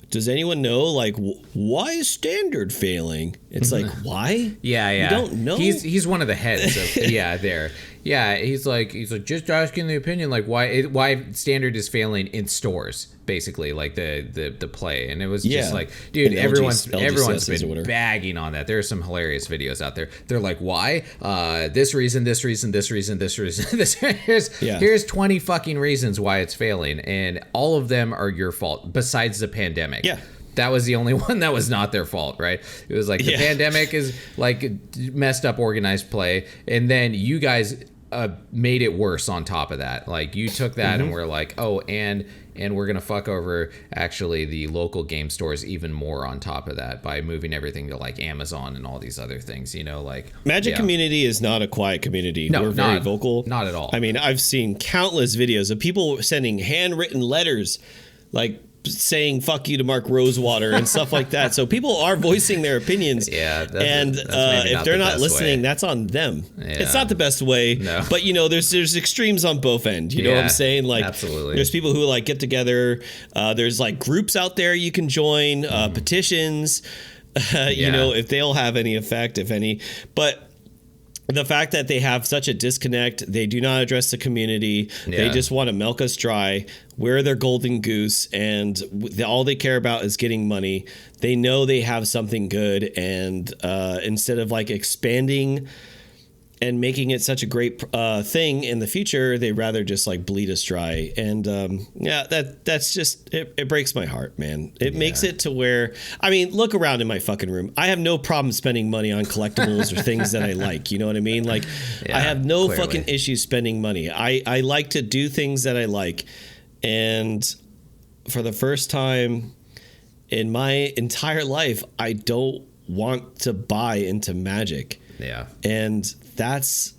does anyone know, like, why is Standard failing? It's like, why? Yeah. You don't know? He's one of the heads of, there. Yeah, he's like just asking the opinion, like why Standard is failing in stores, basically, like the play. And it was just like, dude, everyone's been bagging on that. There are some hilarious videos out there. They're like, why? This reason. Here's 20 fucking reasons why it's failing, and all of them are your fault, besides the pandemic. Yeah. That was the only one that was not their fault, right? It was like the pandemic is like messed up organized play, and then you guys made it worse on top of that. Like, you took that and we're like, oh, and we're gonna fuck over actually the local game stores even more on top of that by moving everything to like Amazon and all these other things. Like Magic community is not a quiet community. No, we're very vocal. Not at all. I mean, I've seen countless videos of people sending handwritten letters, like saying fuck you to Mark Rosewater and stuff like that. So people are voicing their opinions. Yeah. And if they're not listening, that's on them. Yeah. It's not the best way, No. but there's extremes on both ends. You know what I'm saying? Like, absolutely. there's people who like get together. There's like groups out there you can join, petitions, if they'll have any effect, if any, but the fact that they have such a disconnect, they do not address the community. Yeah. They just want to milk us dry. We're their golden goose, and all they care about is getting money. They know they have something good, and instead of like expanding and making it such a great thing in the future, they rather just like bleed us dry. And that's just it breaks my heart, man. It makes it to where, I mean, look around in my fucking room. I have no problem spending money on collectibles or things that I like. You know what I mean? Like, I have no fucking issue spending money. I like to do things that I like. And for the first time in my entire life, I don't want to buy into Magic. Yeah. And that's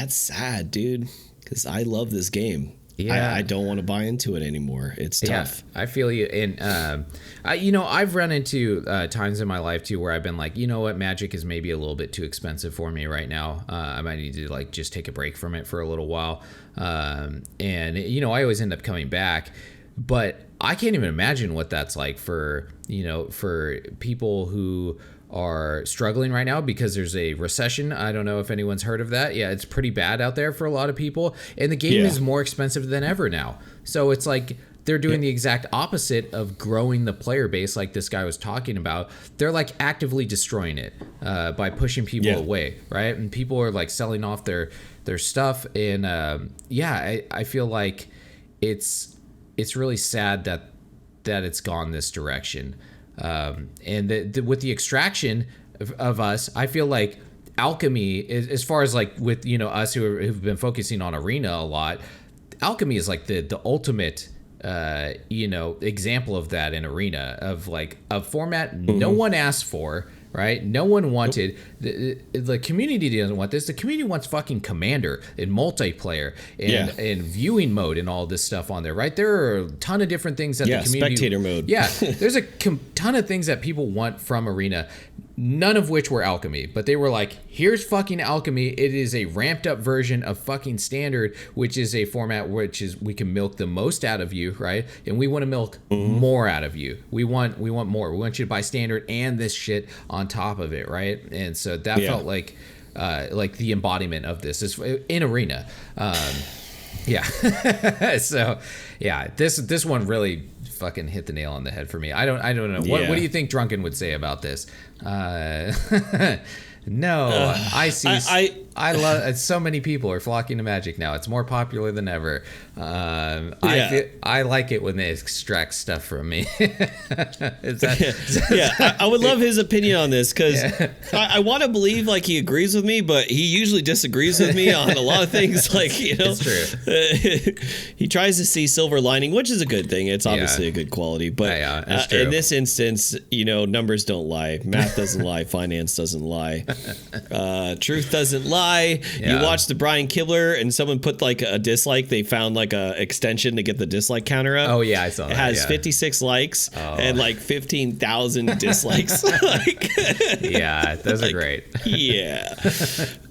sad, dude, because I love this game. Yeah. I don't want to buy into it anymore. It's tough. Yeah, I feel you. And, I've run into times in my life, too, where I've been like, you know what, Magic is maybe a little bit too expensive for me right now. I might need to, like, just take a break from it for a little while. I always end up coming back. But I can't even imagine what that's like for people who are struggling right now because there's a recession. I don't know if anyone's heard of that. Yeah, it's pretty bad out there for a lot of people. And the game is more expensive than ever now. So it's like they're doing the exact opposite of growing the player base like this guy was talking about. They're like actively destroying it by pushing people away, right? And people are like selling off their stuff. And I feel like it's really sad that it's gone this direction. With the extraction of us, I feel like alchemy, as far as like with us who've been focusing on Arena a lot, alchemy is like the ultimate example of that in Arena, of like a format no one asked for. Right? No one wanted. The community doesn't want this. The community wants fucking Commander and multiplayer and viewing mode and all this stuff on there. Right? There are a ton of different things that the community. Spectator mode. Yeah, there's a ton of things that people want from Arena. None of which were alchemy, but they were like, here's fucking alchemy. It is a ramped up version of fucking standard, which is a format which is we can milk the most out of you, right? And we want to milk more out of you. We want more. We want you to buy standard and this shit on top of it, right? And so that felt like the embodiment of this is in Arena. So this one really fucking hit the nail on the head for me. I don't know. What do you think Drunken would say about this? No, I see. I love. So many people are flocking to Magic now. It's more popular than ever. I like it when they extract stuff from me. I would love his opinion on this because I want to believe like he agrees with me, but he usually disagrees with me on a lot of things. Like it's true. He tries to see silver lining, which is a good thing. It's obviously a good quality, but in this instance, numbers don't lie, math doesn't lie, finance doesn't lie, truth doesn't lie. You watch the Brian Kibler and someone put like a dislike. They found like a extension to get the dislike counter up. Oh yeah, I saw that. It has 56 likes and like 15,000 dislikes. Those are great.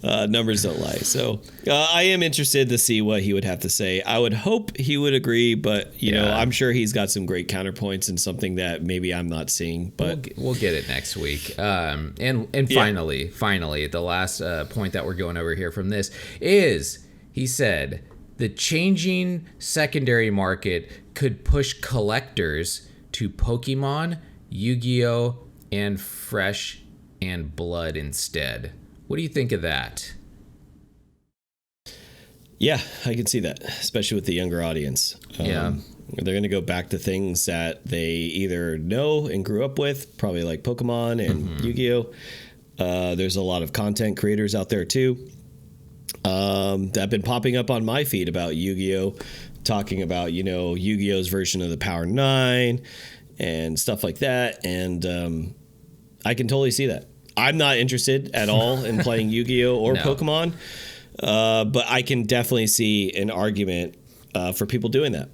Numbers don't lie. So I am interested to see what he would have to say. I would hope he would agree, but I'm sure he's got some great counterpoints and something that maybe I'm not seeing. But we'll get it next week. Finally, the last point that we're going over here from this is, he said, the changing secondary market could push collectors to Pokemon, Yu-Gi-Oh, and Fresh and Blood instead. What do you think of that? Yeah, I can see that, especially with the younger audience. They're going to go back to things that they either know and grew up with, probably like Pokemon and Yu-Gi-Oh. There's a lot of content creators out there too that have been popping up on my feed about Yu-Gi-Oh, talking about Yu-Gi-Oh's version of the Power 9 and stuff like that, and I can totally see that. I'm not interested at all in playing Yu-Gi-Oh or Pokemon, but I can definitely see an argument for people doing that.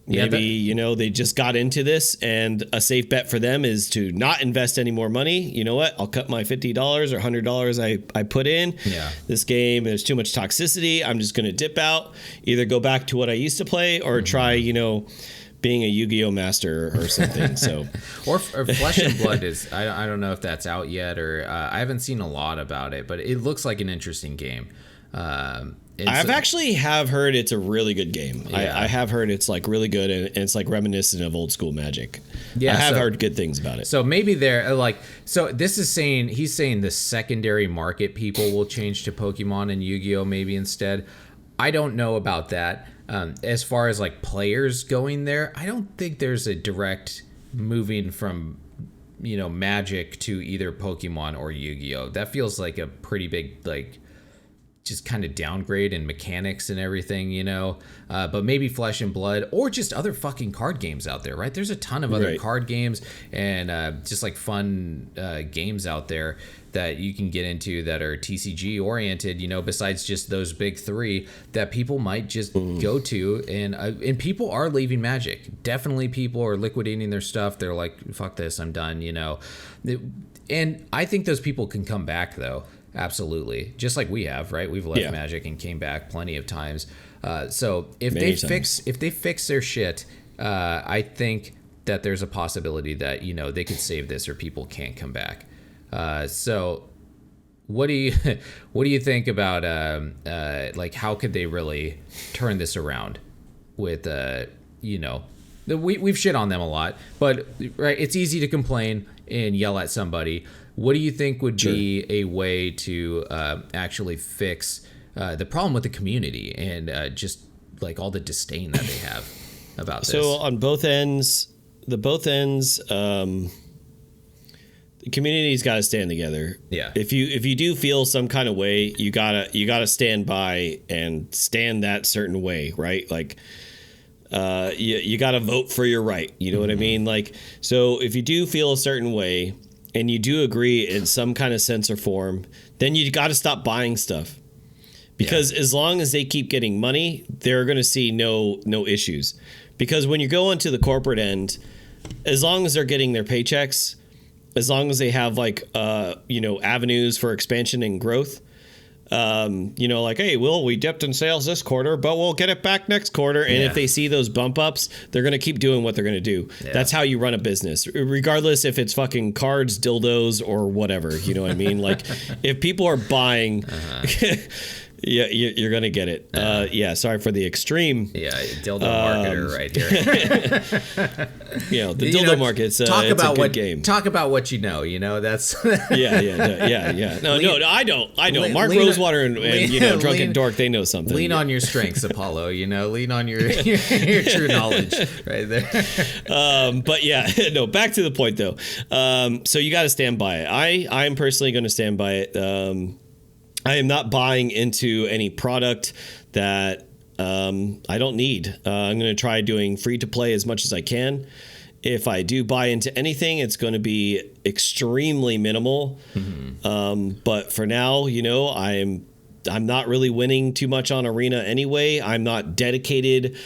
Maybe, they just got into this and a safe bet for them is to not invest any more money. You know what? I'll cut my $50 or $100 I put in. Yeah. This game, there's too much toxicity. I'm just going to dip out, either go back to what I used to play or try, being a Yu-Gi-Oh master or something. So, or Flesh and Blood is, I don't know if that's out yet, or I haven't seen a lot about it, but it looks like an interesting game. I've actually have heard it's a really good game. Yeah. I have heard it's like really good and it's like reminiscent of old school Magic. Yeah, I have heard good things about it. So maybe they're like, so this is saying, he's saying the secondary market people will change to Pokemon and Yu-Gi-Oh maybe instead. I don't know about that. As far as like players going there, I don't think there's a direct moving from, Magic to either Pokemon or Yu-Gi-Oh. That feels like a pretty big, like, just kind of downgrade in mechanics and everything, but maybe Flesh and Blood or just other fucking card games out there, right? There's a ton of other card games and just like fun games out there that you can get into that are TCG oriented, besides just those big three that people might just go to. And people are leaving Magic. Definitely people are liquidating their stuff. They're like, fuck this, I'm done, And I think those people can come back though. Absolutely. Just like we have, right? We've left Magic and came back plenty of times. So if they fix their shit, I think that there's a possibility that, they could save this or people can't come back. So what do you think about, like, how could they really turn this around with, we've shit on them a lot, but right. It's easy to complain and yell at somebody. What do you think would be a way to actually fix the problem with the community and just like all the disdain that they have about this? So on both ends, the community's got to stand together. Yeah. If you do feel some kind of way, you gotta stand by and stand that certain way, right? Like, you gotta vote for your right. You know what I mean? Like, so if you do feel a certain way, and you do agree in some kind of sense or form, then you got to stop buying stuff. Because as long as they keep getting money, they're going to see no issues. Because when you go into the corporate end, as long as they're getting their paychecks, as long as they have like avenues for expansion and growth, like, hey, we dipped in sales this quarter, but we'll get it back next quarter. And if they see those bump ups, they're going to keep doing what they're going to do. Yeah. That's how you run a business, regardless if it's fucking cards, dildos, or whatever. You know what I mean? Like, if people are buying, yeah, you're going to get it. Sorry for the extreme. Yeah, dildo marketer right here. The dildo market's talk it's about a good game. Talk about what you know. That's yeah. No, I don't. Mark Rosewater and Drunken Dork, they know something. Lean on your strengths, Apollo. Lean on your true knowledge right there. But yeah, no. Back to the point though. So you got to stand by it. I'm personally going to stand by it. I am not buying into any product that I don't need. I'm going to try doing free to play as much as I can. If I do buy into anything, it's going to be extremely minimal. But for now, I'm not really winning too much on Arena anyway. I'm not dedicated.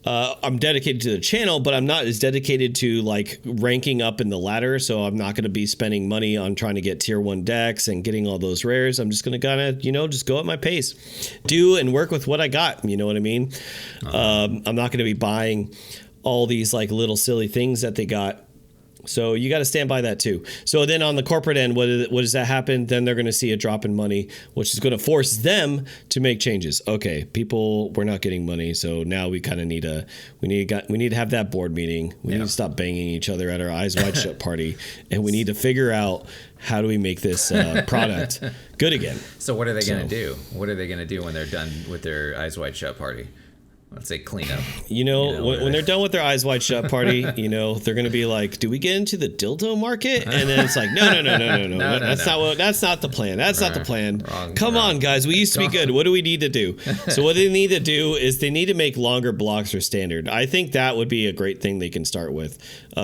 I'm dedicated to the channel, but I'm not as dedicated to like ranking up in the ladder. So I'm not going to be spending money on trying to get tier 1 decks and getting all those rares. I'm just going to kind of, just go at my pace, do and work with what I got. You know what I mean? I'm not going to be buying all these like little silly things that they got. So you got to stand by that too. So then on the corporate end, what does that happen? Then they're going to see a drop in money, which is going to force them to make changes. Okay, people, we're not getting money, so now we kind of need to have that board meeting. We need to stop banging each other at our eyes wide shut party, and we need to figure out how do we make this product good again. So what are they going to do? What are they going to do when they're done with their eyes wide shut party? Let's say cleanup. When they're done with their eyes wide shut party, they're going to be like, "Do we get into the dildo market?" And then it's like, "No. That's not the plan. That's not the plan. Come on, guys. We used to be good. What do we need to do?" So what they need to do is they need to make longer blocks for standard. I think that would be a great thing they can start with.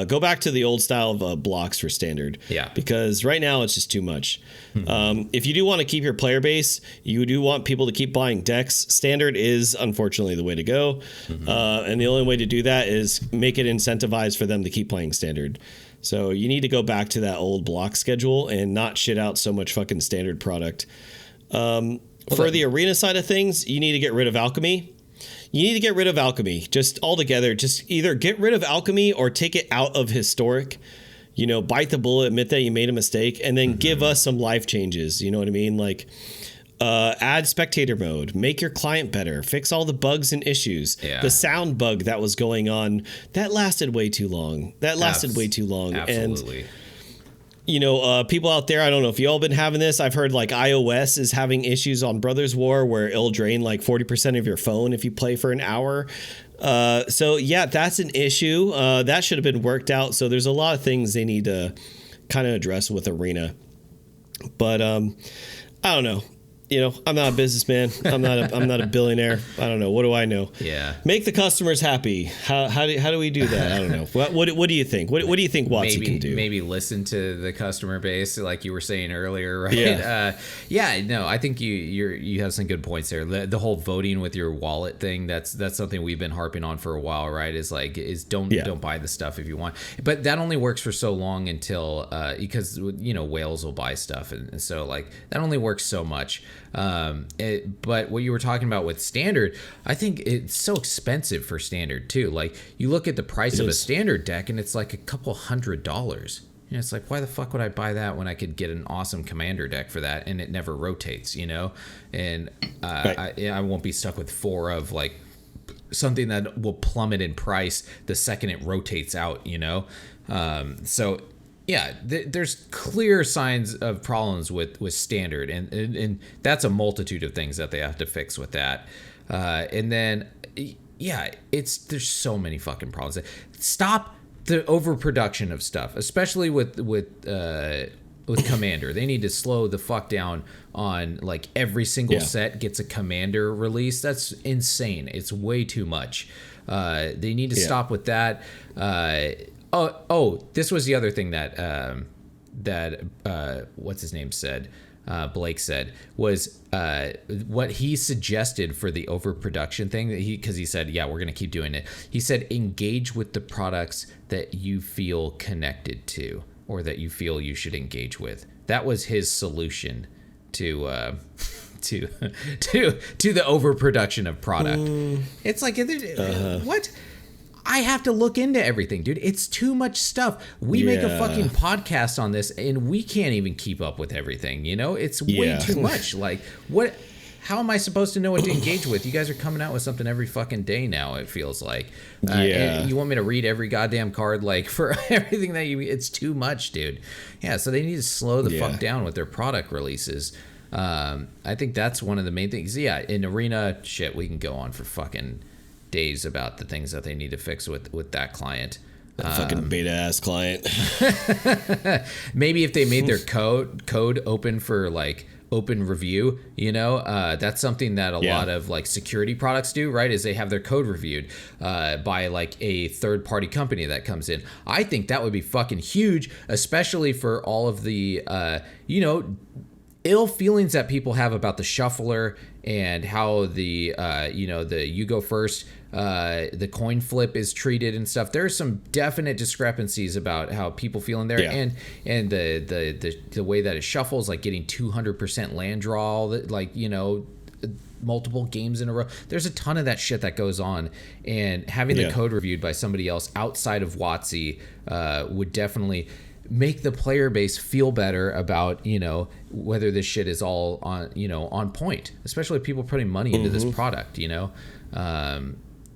Go back to the old style of blocks for standard. Yeah. Because right now it's just too much. If you do want to keep your player base, you do want people to keep buying decks. Standard is unfortunately the way to go. go. And the only way to do that is make it incentivized for them to keep playing standard. So you need to go back to that old block schedule and not shit out so much fucking standard product. For the arena side of things, you need to get rid of alchemy. Just altogether. Just either get rid of alchemy or take it out of historic. You know, bite the bullet, admit that you made a mistake, and then give us some life changes. You know what I mean? Like, add spectator mode, make your client better, fix all the bugs and issues. Yeah. The sound bug that was going on, that lasted way too long. Absolutely. And you know, people out there, I don't know if you all been having this. I've heard like iOS is having issues on Brothers War where it'll drain like 40% of your phone if you play for an hour. So yeah, that's an issue. That should have been worked out. So there's a lot of things they need to kind of address with Arena. But I don't know. You know, I'm not a businessman. I'm not a billionaire. I don't know. What do I know? Yeah. Make the customers happy. How do we do that? I don't know. What do you think? What do you think WotC can do? Maybe listen to the customer base, like you were saying earlier, right? Yeah. No, I think you have some good points there. The whole voting with your wallet thing, that's something we've been harping on for a while, right? Don't buy the stuff if you want. But that only works for so long until because you know whales will buy stuff, and so like that only works so much. But what you were talking about with standard, I think it's so expensive for standard too. Like you look at the price of a standard deck and it's like a couple $100. You know, it's like, why the fuck would I buy that when I could get an awesome commander deck for that and it never rotates, you know? And right. I won't be stuck with 4 of like something that will plummet in price the second it rotates out, you know? So yeah, there's clear signs of problems with standard, and that's a multitude of things that they have to fix with that. And then, yeah, there's so many fucking problems. Stop the overproduction of stuff, especially with Commander. They need to slow the fuck down on like every single set gets a Commander release. That's insane. It's way too much. They need to stop with that. This was the other thing that what's his name said, Blake said, was what he suggested for the overproduction thing. Because he said, yeah, we're gonna keep doing it. He said, engage with the products that you feel connected to, or that you feel you should engage with. That was his solution to the overproduction of product. It's like what? I have to look into everything, dude. It's too much stuff. We make a fucking podcast on this and we can't even keep up with everything, you know? It's way too much. Like, what? How am I supposed to know what to engage with? You guys are coming out with something every fucking day now, it feels like. And you want me to read every goddamn card, like, for everything that it's too much, dude. Yeah, so they need to slow the fuck down with their product releases. I think that's one of the main things. Yeah, in Arena, shit, we can go on for fucking days about the things that they need to fix with that client. That fucking beta ass client. Maybe if they made their code open for like open review, you know, that's something that a lot of like security products do, right? Is they have their code reviewed by like a third party company that comes in. I think that would be fucking huge, especially for all of the you know, ill feelings that people have about the shuffler and how the the you go first, the coin flip is treated and stuff. There's some definite discrepancies about how people feel in there, and the way that it shuffles, like getting 200% land draw, like, you know, multiple games in a row. There's a ton of that shit that goes on, and having the code reviewed by somebody else outside of WotC would definitely make the player base feel better about, you know, whether this shit is all on, you know, on point, especially people putting money into this product, you know.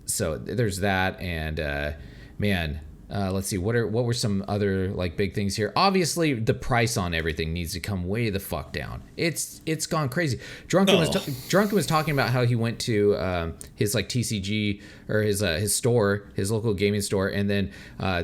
So there's that, and let's see, what were some other like big things here? Obviously, the price on everything needs to come way the fuck down. It's gone crazy. Drunken was talking about how he went to his like TCG or his store, his local gaming store, and then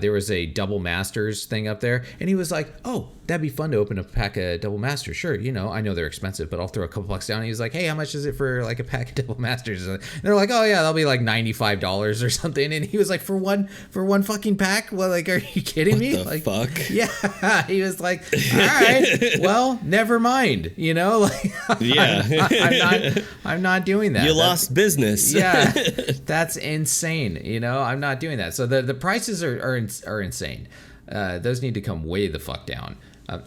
there was a double masters thing up there, and he was like, oh, that'd be fun to open a pack of double masters. Sure, you know, I know they're expensive, but I'll throw a couple bucks down. And he was like, hey, how much is it for like a pack of double masters? And they're like, oh yeah, that'll be like $95 or something. And he was like, for one fucking pack? back? Well, like, are you kidding me? The like, fuck? Yeah, he was like, all right, well, never mind. You know, like, I'm not doing that. You lost business. Yeah, that's insane. You know, I'm not doing that. So the prices are insane. Those need to come way the fuck down.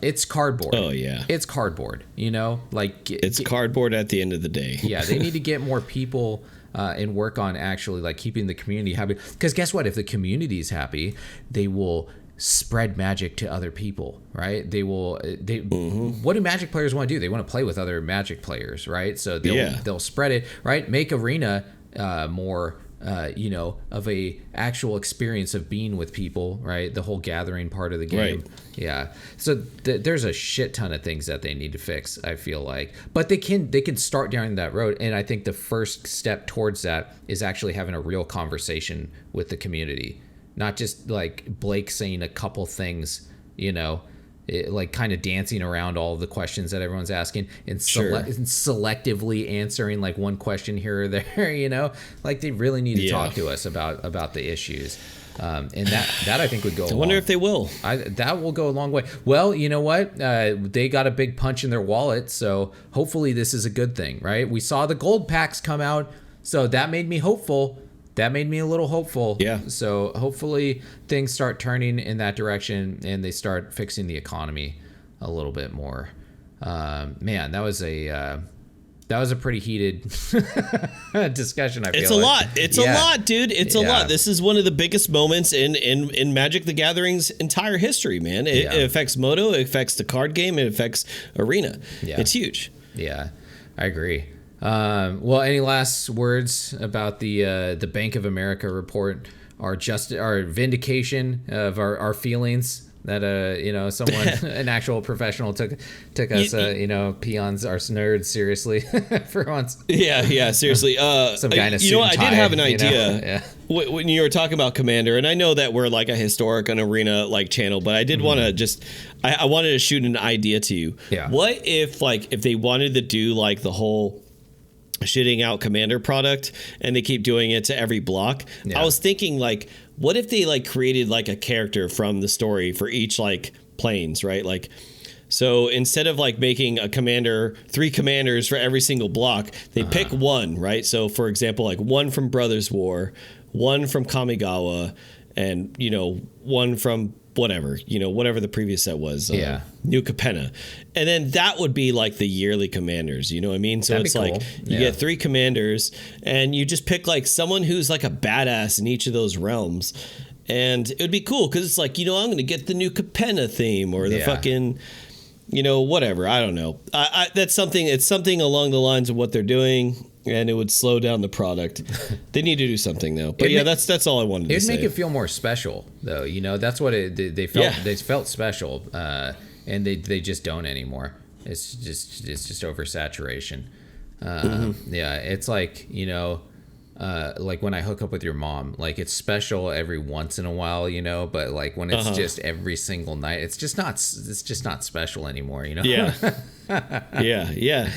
It's cardboard. Oh yeah, it's cardboard. You know, like it's cardboard at the end of the day. Yeah, they need to get more people and work on actually like keeping the community happy. Because guess what? If the community is happy, they will spread Magic to other people, right? They will. What do Magic players want to do? They want to play with other Magic players, right? So they'll spread it, right? Make Arena more. Of a actual experience of being with people, right? The whole gathering part of the game. Right. Yeah. So there's a shit ton of things that they need to fix, I feel like. But they can start down that road. And I think the first step towards that is actually having a real conversation with the community. Not just like Blake saying a couple things, like kind of dancing around all of the questions that everyone's asking and, and selectively answering like one question here or there, like they really need to talk to us about the issues. And that I think would go I wonder if they will. That will go a long way. Well, you know what? They got a big punch in their wallet, so hopefully this is a good thing, right? We saw the gold packs come out, so that made me hopeful. That made me a little hopeful. Yeah. So hopefully things start turning in that direction and they start fixing the economy a little bit more. Man, that was a pretty heated discussion. I feel it's a lot. It's a lot, dude. It's a lot. This is one of the biggest moments in Magic the Gathering's entire history, man. It affects Moto. It affects the card game. It affects Arena. Yeah. It's huge. Yeah, I agree. Well, any last words about the Bank of America report, our vindication of our feelings that someone an actual professional took us peons, our nerds seriously for once. Yeah, seriously. Some guy in a suit I and tie, did have an idea. Yeah. When you were talking about Commander, and I know that we're like a historic and Arena like channel, but I did want to just I wanted to shoot an idea to you. Yeah. What if they wanted to do like the whole shitting out Commander product and they keep doing it to every block? I was thinking like, what if they like created like a character from the story for each like planes, right? Like, so instead of like making a commander, 3 commanders for every single block, they pick one, right? So for example, like one from Brothers War, one from Kamigawa, and one from whatever the previous set was, New Capenna, and then that would be like the yearly commanders, you know what I mean? So it's like you get 3 commanders and you just pick like someone who's like a badass in each of those realms, and it would be cool because it's like, I'm gonna get the New Capenna theme or the fucking whatever, I don't know. It's something along the lines of what they're doing, and it would slow down the product. They need to do something though. But that's all I wanted to say. It'd make it feel more special though. That's what they felt. They felt special, and they just don't anymore. It's just oversaturation. Yeah, it's like like when I hook up with your mom, like it's special every once in a while, but like when it's just every single night, it's just not special anymore, Yeah. Yeah.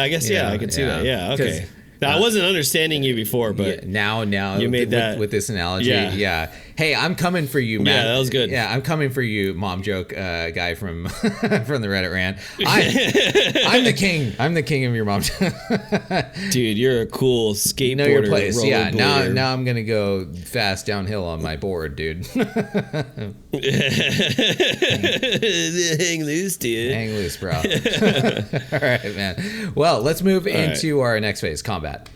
I guess I can see that. Yeah. Okay. Now, I wasn't understanding you before, but now you made that with this analogy. Yeah. Hey, I'm coming for you, Matt. Yeah, that was good. Yeah, I'm coming for you, mom joke guy from from the Reddit rant. I'm the king. I'm the king of your mom. Dude, you're a cool skateboarder. Know your place. Yeah. Now I'm gonna go fast downhill on my board, dude. Hang loose, dude. Hang loose, bro. All right, man. Well, let's move into our next phase, combat.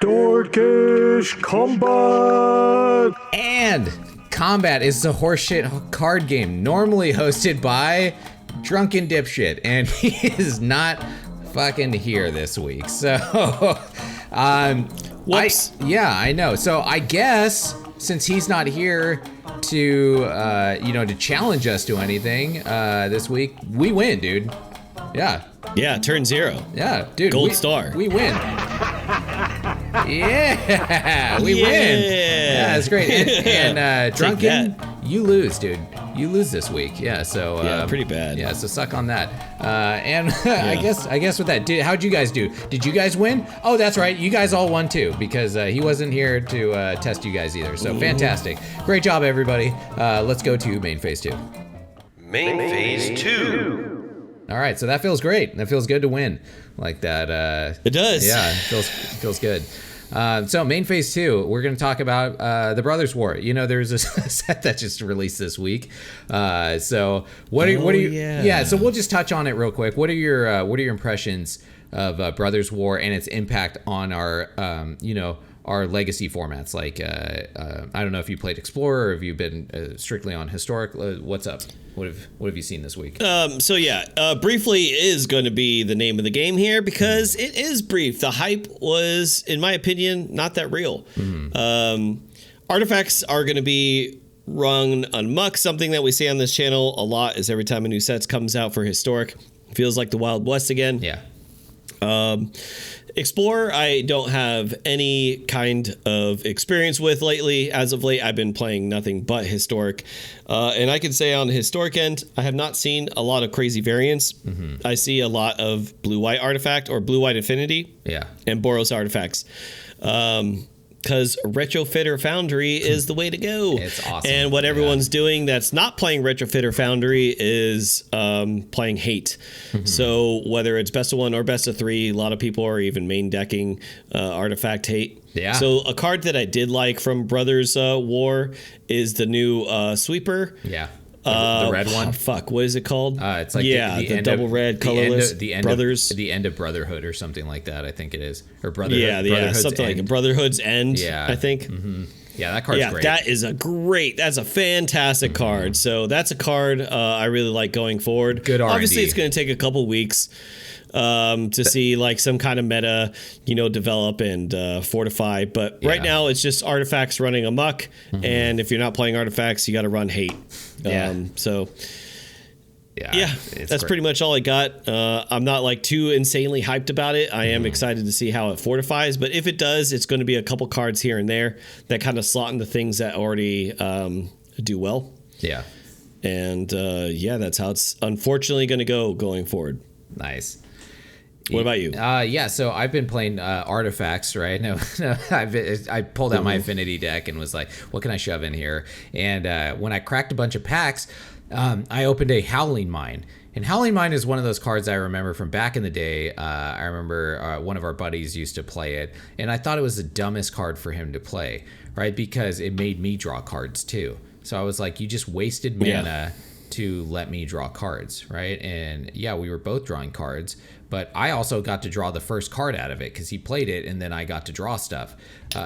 Dorkish Combat! And Combat is the horseshit card game normally hosted by Drunken Dipshit, and he is not fucking here this week. So, whoops. I know. So I guess since he's not here to, to challenge us to anything this week, we win, dude. Yeah. Yeah, turn 0. Yeah, dude. Gold star. We win. Yeah, we win. Yeah, that's great. And Drunken, you lose, dude. you lose this week. Yeah, so Yeah, pretty bad. Yeah, so suck on that. And I guess with that, how'd you guys do? Did you guys win? Oh, that's right, you guys all won too, because he wasn't here to test you guys either. So fantastic, great job everybody. Let's go to main phase 2. Main phase 2. All right, so that feels great. That feels good to win like that. It does. Yeah, it feels good. So main phase 2, we're going to talk about the Brothers War. You know, there's a set that just released this week. So what are you? Yeah. So we'll just touch on it real quick. What are your impressions of Brothers War and its impact on our our legacy formats? Like I don't know if you played Explorer or if you've been strictly on Historic. What's up? What have you seen this week? Briefly is going to be the name of the game here because it is brief. The hype was, in my opinion, not that real. Artifacts are going to be run amok. Something that we say on this channel a lot is every time a new set comes out for Historic, it feels like the Wild West again. Yeah. Explorer, I don't have any kind of experience with lately. As of late, I've been playing nothing but Historic. And I can say on the Historic end, I have not seen a lot of crazy variants. I see a lot of blue-white artifact or blue-white affinity and Boros artifacts. Because Retrofitter Foundry is the way to go. It's awesome. And what everyone's doing that's not playing Retrofitter Foundry is playing Hate. So whether it's best of 1 or best of 3, a lot of people are even main decking Artifact Hate. Yeah. So a card that I did like from Brothers War is the new Sweeper. Yeah. The red one. What is it called? It's like the double red colorless Brothers. The end of Brotherhood or something like that. I think it is, or Brotherhood. Brotherhood's something end. Like Brotherhood's End. Yeah, I think. Yeah, that card's great. That's a fantastic card. So that's a card I really like going forward. Good R&D. Obviously, it's going to take a couple weeks to see like some kind of meta, develop and fortify. But right now, it's just artifacts running amok. And if you're not playing artifacts, you got to run Hate. That's great. pretty much all I got. I'm not like too insanely hyped about it. I am excited to see how it fortifies, but if it does, it's going to be a couple cards here and there that kind of slot into things that already do well. Yeah. And that's how it's unfortunately going to go going forward. Nice. What about you? So I've been playing artifacts, right? No, I pulled out my affinity deck and was like, what can I shove in here? And when I cracked a bunch of packs, I opened a Howling Mine. And Howling Mine is one of those cards I remember from back in the day. I remember one of our buddies used to play it, and I thought it was the dumbest card for him to play, right? Because it made me draw cards too. So I was like, you just wasted mana to let me draw cards, right? And we were both drawing cards, but I also got to draw the first card out of it because he played it, and then I got to draw stuff.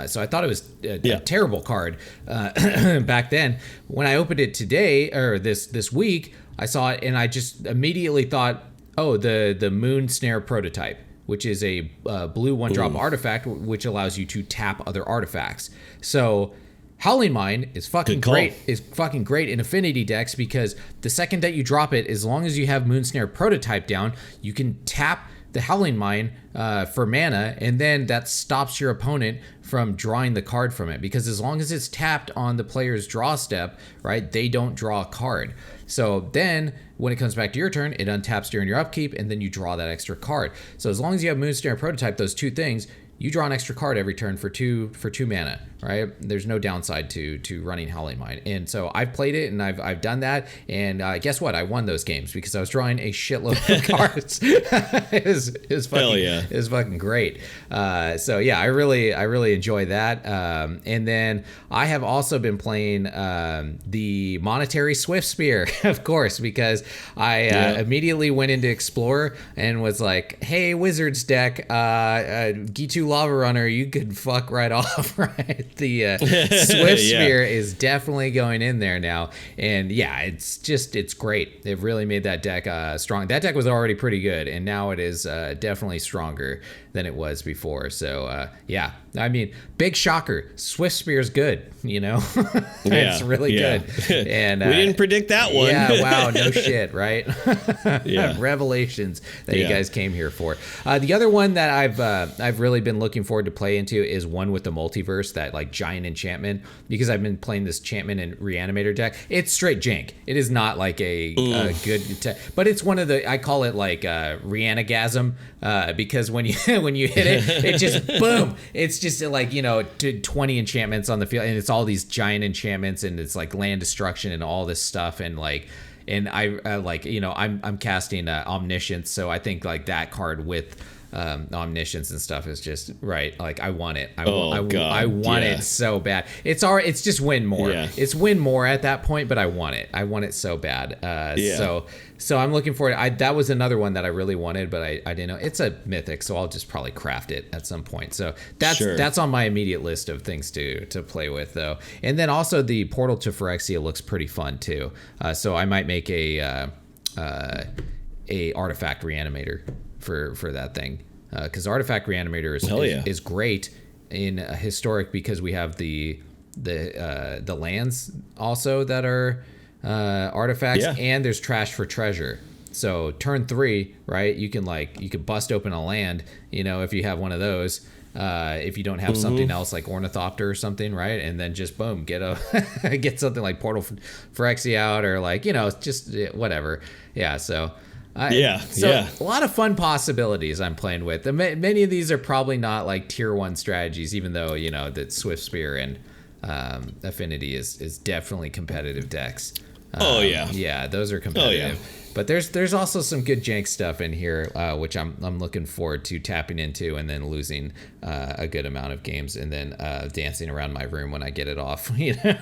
So I thought it was a terrible card back then. When I opened it today, or this week, I saw it, and I just immediately thought, oh, the Moon Snare prototype, which is a blue 1-drop artifact, which allows you to tap other artifacts. So Howling Mine is fucking great. Is fucking great in affinity decks because the second that you drop it, as long as you have Moonsnare prototype down, you can tap the Howling Mine for mana, and then that stops your opponent from drawing the card from it. Because as long as it's tapped on the player's draw step, right, they don't draw a card. So then when it comes back to your turn, it untaps during your upkeep, and then you draw that extra card. So as long as you have Moonsnare prototype, those two things, you draw an extra card every turn for two mana, right? There's no downside to running Howling Mine. And so I've played it, and I've done that, and guess what? I won those games because I was drawing a shitload of cards. It was fucking great. I really enjoy that. And then I have also been playing the Monetary Swift Spear, of course, because I immediately went into Explorer and was like, hey, Wizards deck, Gitu Lava Runner, you could fuck right off, right? The Swift Spear is definitely going in there now, and it's great. They've really made that deck strong. That deck was already pretty good, and now it is definitely stronger than it was before. So I mean, big shocker. Swift Spear's good, you know? It's really good. And we didn't predict that one. Yeah, wow, no shit, right? Yeah. Revelations that you guys came here for. The other one that I've really been looking forward to play into is one with the multiverse, that like giant enchantment, because I've been playing this enchantment and reanimator deck. It's straight jank. It is not like a good, but it's one of the, I call it like reanigasm, because when you when you hit it, it just boom. It's just like, you know, 20 enchantments on the field, and it's all these giant enchantments, and it's like land destruction and all this stuff, and like, and I like, you know, I'm casting Omniscience, so I think like that card with Omniscience and stuff is just right. Like I want it. I want it so bad. It's just win more. Yeah. It's win more at that point, but I want it. I want it so bad. So I'm looking for it. That was another one that I really wanted, but I didn't know. It's a mythic, so I'll just probably craft it at some point. So that's on my immediate list of things to play with, though. And then also the Portal to Phyrexia looks pretty fun too. So I might make a Artifact Reanimator for that thing, because Artifact Reanimator is great in Historic, because we have the lands also that are artifacts, and there's Trash for Treasure. So turn 3, right? You can bust open a land, you know, if you have one of those. If you don't have something else like Ornithopter or something, right? And then just boom, get something like Portal Phyrexia out, or like, you know, just whatever. Yeah. So. A lot of fun possibilities I'm playing with. Many of these are probably not like tier 1 strategies, even though, you know, that Swift Spear and Affinity is definitely competitive decks. Yeah, those are competitive. But there's also some good jank stuff in here, which I'm looking forward to tapping into, and then losing a good amount of games, and then dancing around my room when I get it off. You know?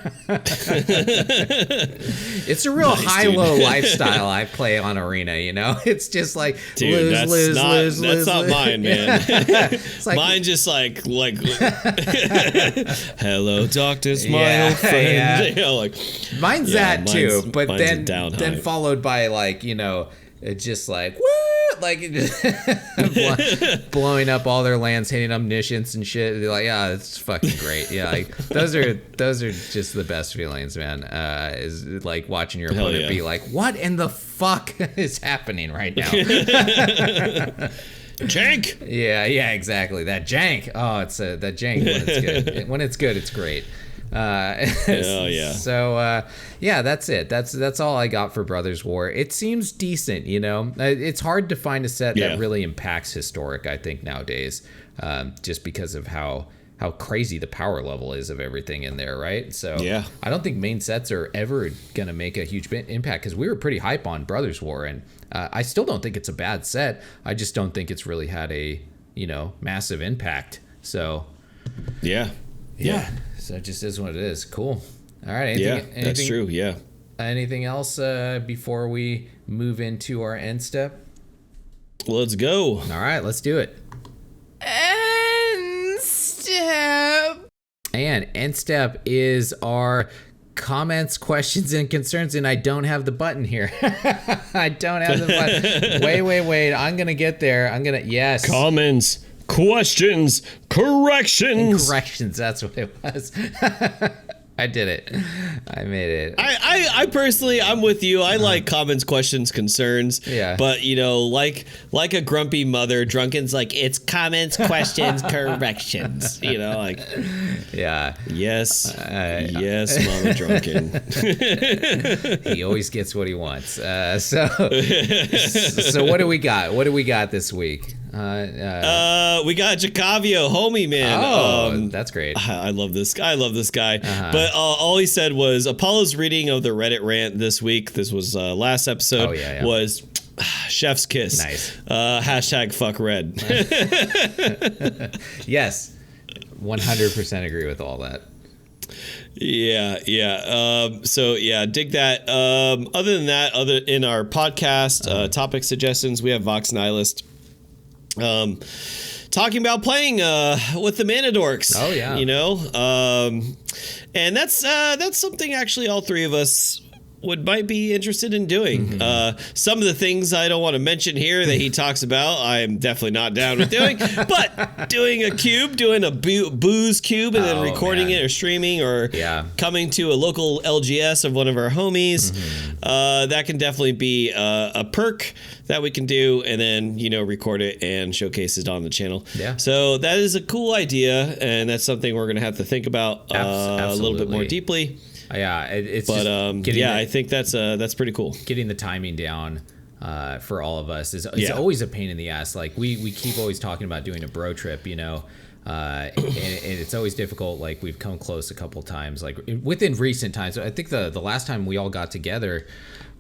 It's a real high-low lifestyle I play on Arena. You know, it's just like lose. That's not mine, man. It's like, mine just like hello, doctors, my old friend. Yeah. You know, like mine's that too, but then followed by like, you know, it's just like woo, like blowing up all their lands, hitting Omniscience and shit. They're like, yeah, it's fucking great. Yeah, like those are just the best feelings, man. Is like watching your opponent be like, what in the fuck is happening right now? Jank. Yeah, exactly. That jank. Oh, it's that jank when it's good. When it's good, it's great. So that's it. That's all I got for Brothers War. It seems decent, you know. It's hard to find a set that really impacts Historic, I think, nowadays, just because of how crazy the power level is of everything in there, right? So I don't think main sets are ever gonna make a huge impact, because we were pretty hype on Brothers War, and I still don't think it's a bad set. I just don't think it's really had a, you know, massive impact. So yeah. So it just is what it is. Cool. All right. Anything, that's true. Yeah. Anything else before we move into our end step? Let's go. All right, let's do it. End step. And end step is our comments, questions, and concerns, and I don't have the button here. I don't have the button. Wait. I'm gonna get there. Yes. Comments. Questions, corrections. That's what it was. I did it. I made it. I personally, I'm with you. I like comments, questions, concerns. Yeah. But, you know, like a grumpy mother, Drunken's like, it's comments, questions, corrections. You know, like. Yeah. Yes. Yes, Mama Drunken. He always gets what he wants. So what do we got? What do we got this week? We got Jacavio, homie, man. Oh, that's great. I love this guy. But all he said was Apollo's reading of the Reddit rant this week. This was last episode. Was chef's kiss. Nice. Hashtag fuck red. Yes, 100% agree with all that. Yeah. Dig that. Other than that, in our podcast topic suggestions, we have Vox Nihilist. Talking about playing with the Mana Dorks. Oh yeah. You know, and that's something actually all three of us might be interested in doing. Some of the things I don't want to mention here that he talks about, I'm definitely not down with doing. But doing a cube, doing a booze cube, and then recording it or streaming or coming to a local LGS of one of our homies, that can definitely be a perk that we can do, and then, you know, record it and showcase it on the channel. Yeah. So that is a cool idea, and that's something we're going to have to think about a little bit more deeply. Yeah, it's I think that's pretty cool. Getting the timing down for all of us is always a pain in the ass. Like we keep always talking about doing a bro trip, you know, and it's always difficult. Like we've come close a couple times, like within recent times. I think the last time we all got together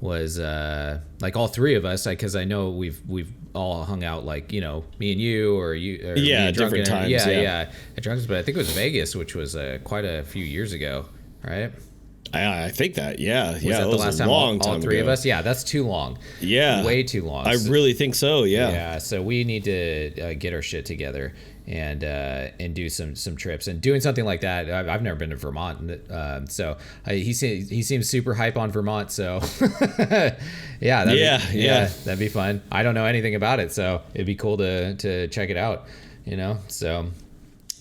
was like all three of us, because I know we've all hung out, like, you know, me and you or you, or different times. At Drunken, but I think it was Vegas, which was quite a few years ago, right? I think that, was that the last time all three of us? Yeah, that's too long. Yeah, way too long. I really think so. Yeah. So we need to get our shit together and do some trips, and doing something like that. I've never been to Vermont, so he seems super hype on Vermont. So that'd be fun. I don't know anything about it, so it'd be cool to check it out. You know, so.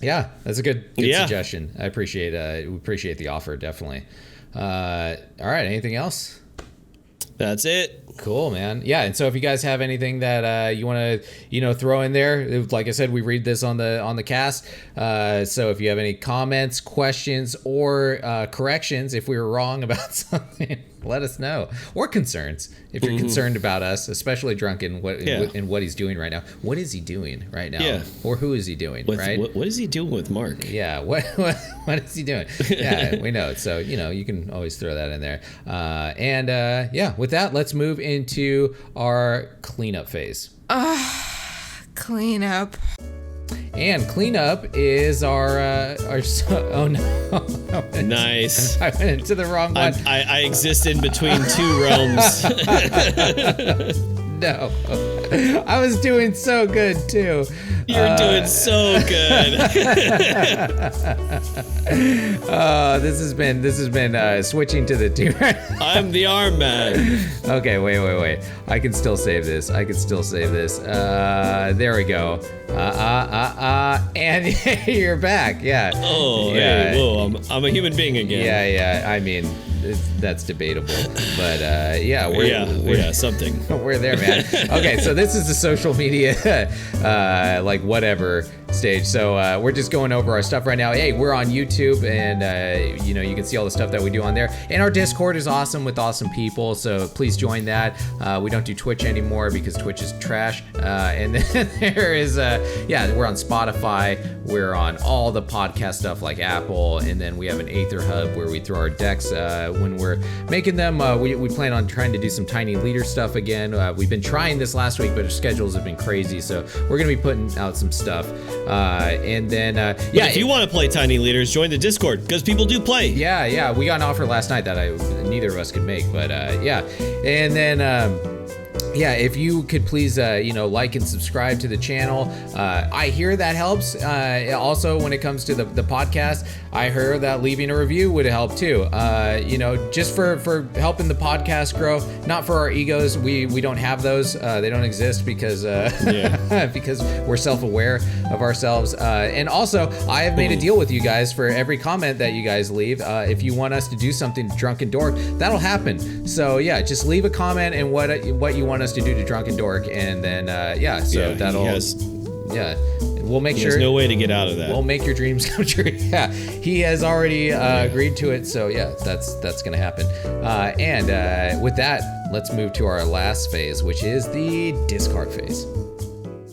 Yeah, that's a good suggestion. I appreciate the offer, definitely. All right, anything else? That's it. Cool, man. Yeah, and so if you guys have anything that you want to, you know, throw in there, like I said, we read this on the cast. So if you have any comments, questions, or corrections, if we were wrong about something, let us know. Or concerns, if you're concerned about us, especially Drunken, and what he's doing right now. What is he doing right now? Yeah. Or who is he doing? Right? What is he doing with Mark? Yeah. What is he doing? Yeah, we know. So, you know, you can always throw that in there. With that, let's move into our cleanup phase. Cleanup. And cleanup is our oh no. Nice. I went into the wrong one. I exist in between two realms. No. I was doing so good too. You're doing so good. This has been switching to the two. I'm the arm man. Okay, wait. I can still save this. There we go. And you're back. Yeah. Oh, yeah. Hey, whoa, I'm a human being again. Yeah. I mean, that's debatable, but we're something. We're there, man. Okay, so this is the social media, like whatever stage. So we're just going over our stuff right now. Hey, we're on YouTube, and you know, you can see all the stuff that we do on there. And our Discord is awesome with awesome people, so please join that. We don't do Twitch anymore because Twitch is trash. And then there is we're on Spotify. We're on all the podcast stuff like Apple, and then we have an Aether Hub where we throw our decks when we're making them. We plan on trying to do some Tiny Leader stuff again. We've been trying this last week, but our schedules have been crazy, so we're gonna be putting out some stuff. And then if you want to play Tiny Leaders, join the Discord, because people do play. Yeah, we got an offer last night that neither of us could make, but and then if you could please, like and subscribe to the channel. I hear that helps. Also, when it comes to the podcast, I heard that leaving a review would help too. Just for helping the podcast grow, not for our egos. We don't have those. They don't exist because because we're self-aware of ourselves. And also, I have made a deal with you guys for every comment that you guys leave. If you want us to do something to Drunken Dork, that'll happen. So just leave a comment and what you want us to do to Drunken Dork, and then we'll make sure. There's no way to get out of that. We'll make your dreams come true. Yeah, he has already agreed to it, so that's gonna happen. And with that, let's move to our last phase, which is the discard phase.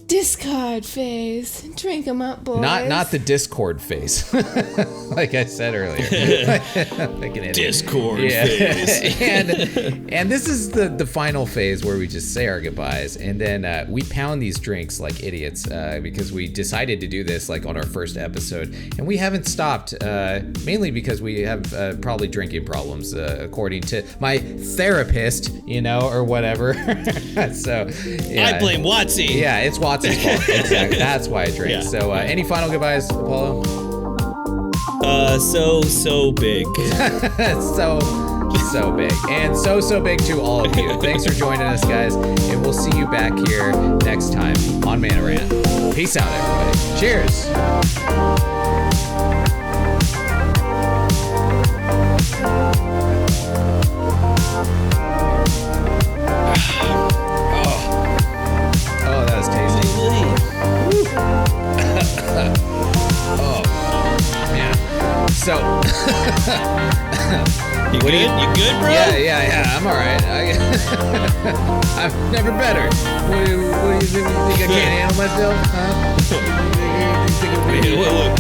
Discard phase. Drink 'em up, boys. Not the Discord phase, like I said earlier. Like an idiot. Discord phase. and this is the final phase where we just say our goodbyes, and then we pound these drinks like idiots because we decided to do this like on our first episode, and we haven't stopped. Mainly because we have probably drinking problems, according to my therapist, or whatever. So I blame Watsy. Yeah, it's Watsy's fault. Exactly. That's why I drink. Yeah. So any final goodbyes, Apollo? So big. So So big. And so big to all of you. Thanks for joining us, guys. And we'll see you back here next time on Mana Rant. Peace out, everybody. Cheers. Oh, that was tasty. Oh, man. So, You good? You good, bro? yeah. I'm all right. I'm never better. What do you think? You think I can't handle myself? Huh?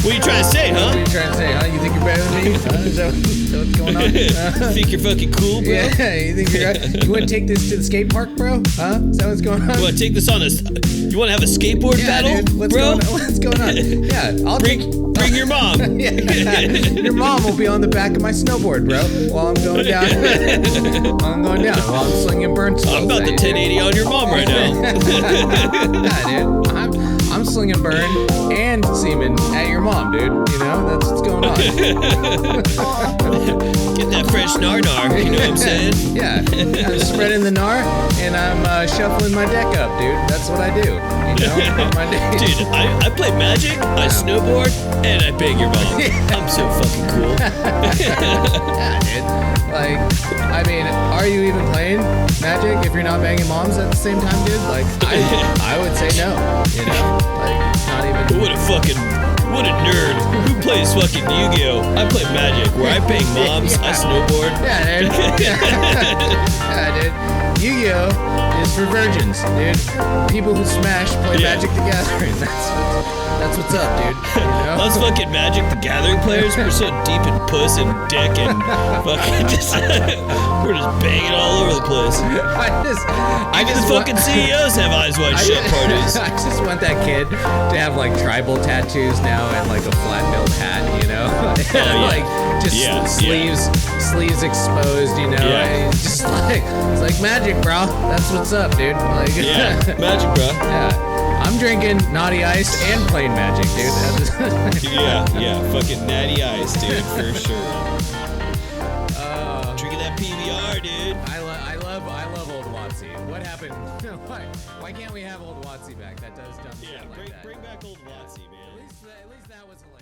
What are you trying to say, huh? What are you trying to say, huh? You think you're better than me? Huh? Is that what's going on? You think you're fucking cool, bro? Yeah, you think you're right? You want to take this to the skate park, bro? Huh? Is that what's going on? You want to take this on You want to have a skateboard battle, dude. bro? What's going on? Yeah, I'll Bring your mom. yeah. Your mom will be on the back of my snowboard, bro, while I'm going down. While I'm slinging burn spells. I'm about to 1080 on your mom right now. Yeah, dude. I'm slinging burn and semen at your mom, dude. You know, that's what's going on. Get that fresh nar, you know what I'm saying? Yeah, I'm spreading the gnar and I'm shuffling my deck up, dude. That's what I do, you know, on my days. Dude, I play Magic, I snowboard, and I bang your mom. I'm so fucking cool. Yeah, dude. Like, I mean, are you even playing Magic if you're not banging moms at the same time, dude? Like, I would say no, you know? Like, it's not even... What a nerd. Who plays fucking Yu-Gi-Oh? I play Magic, where I bang moms, I snowboard. Yeah, dude. Yeah, dude. Yu-Gi-Oh is for virgins, dude. People who smash play Magic the Gathering. That's what's up, dude. You know? Us fucking Magic the Gathering players, we're so deep in puss and dick and fucking just we're just banging all over the place. Even the fucking CEOs have eyes wide shut parties. I just want that kid to have like tribal tattoos now and like a flat billed hat, you know? Like just sleeves exposed, you know? Yeah. Just like it's like Magic, bro. That's what's up, dude. Like Magic, bro. Yeah. I'm drinking Naughty Ice and playing Magic, dude. yeah, fucking Natty Ice, dude, for sure. Drinking that PBR, dude. I love old Watsy. What happened? Why can't we have old Watsy back? That does dumb shit like that. Bring back old Watsy, man. At least that was hilarious.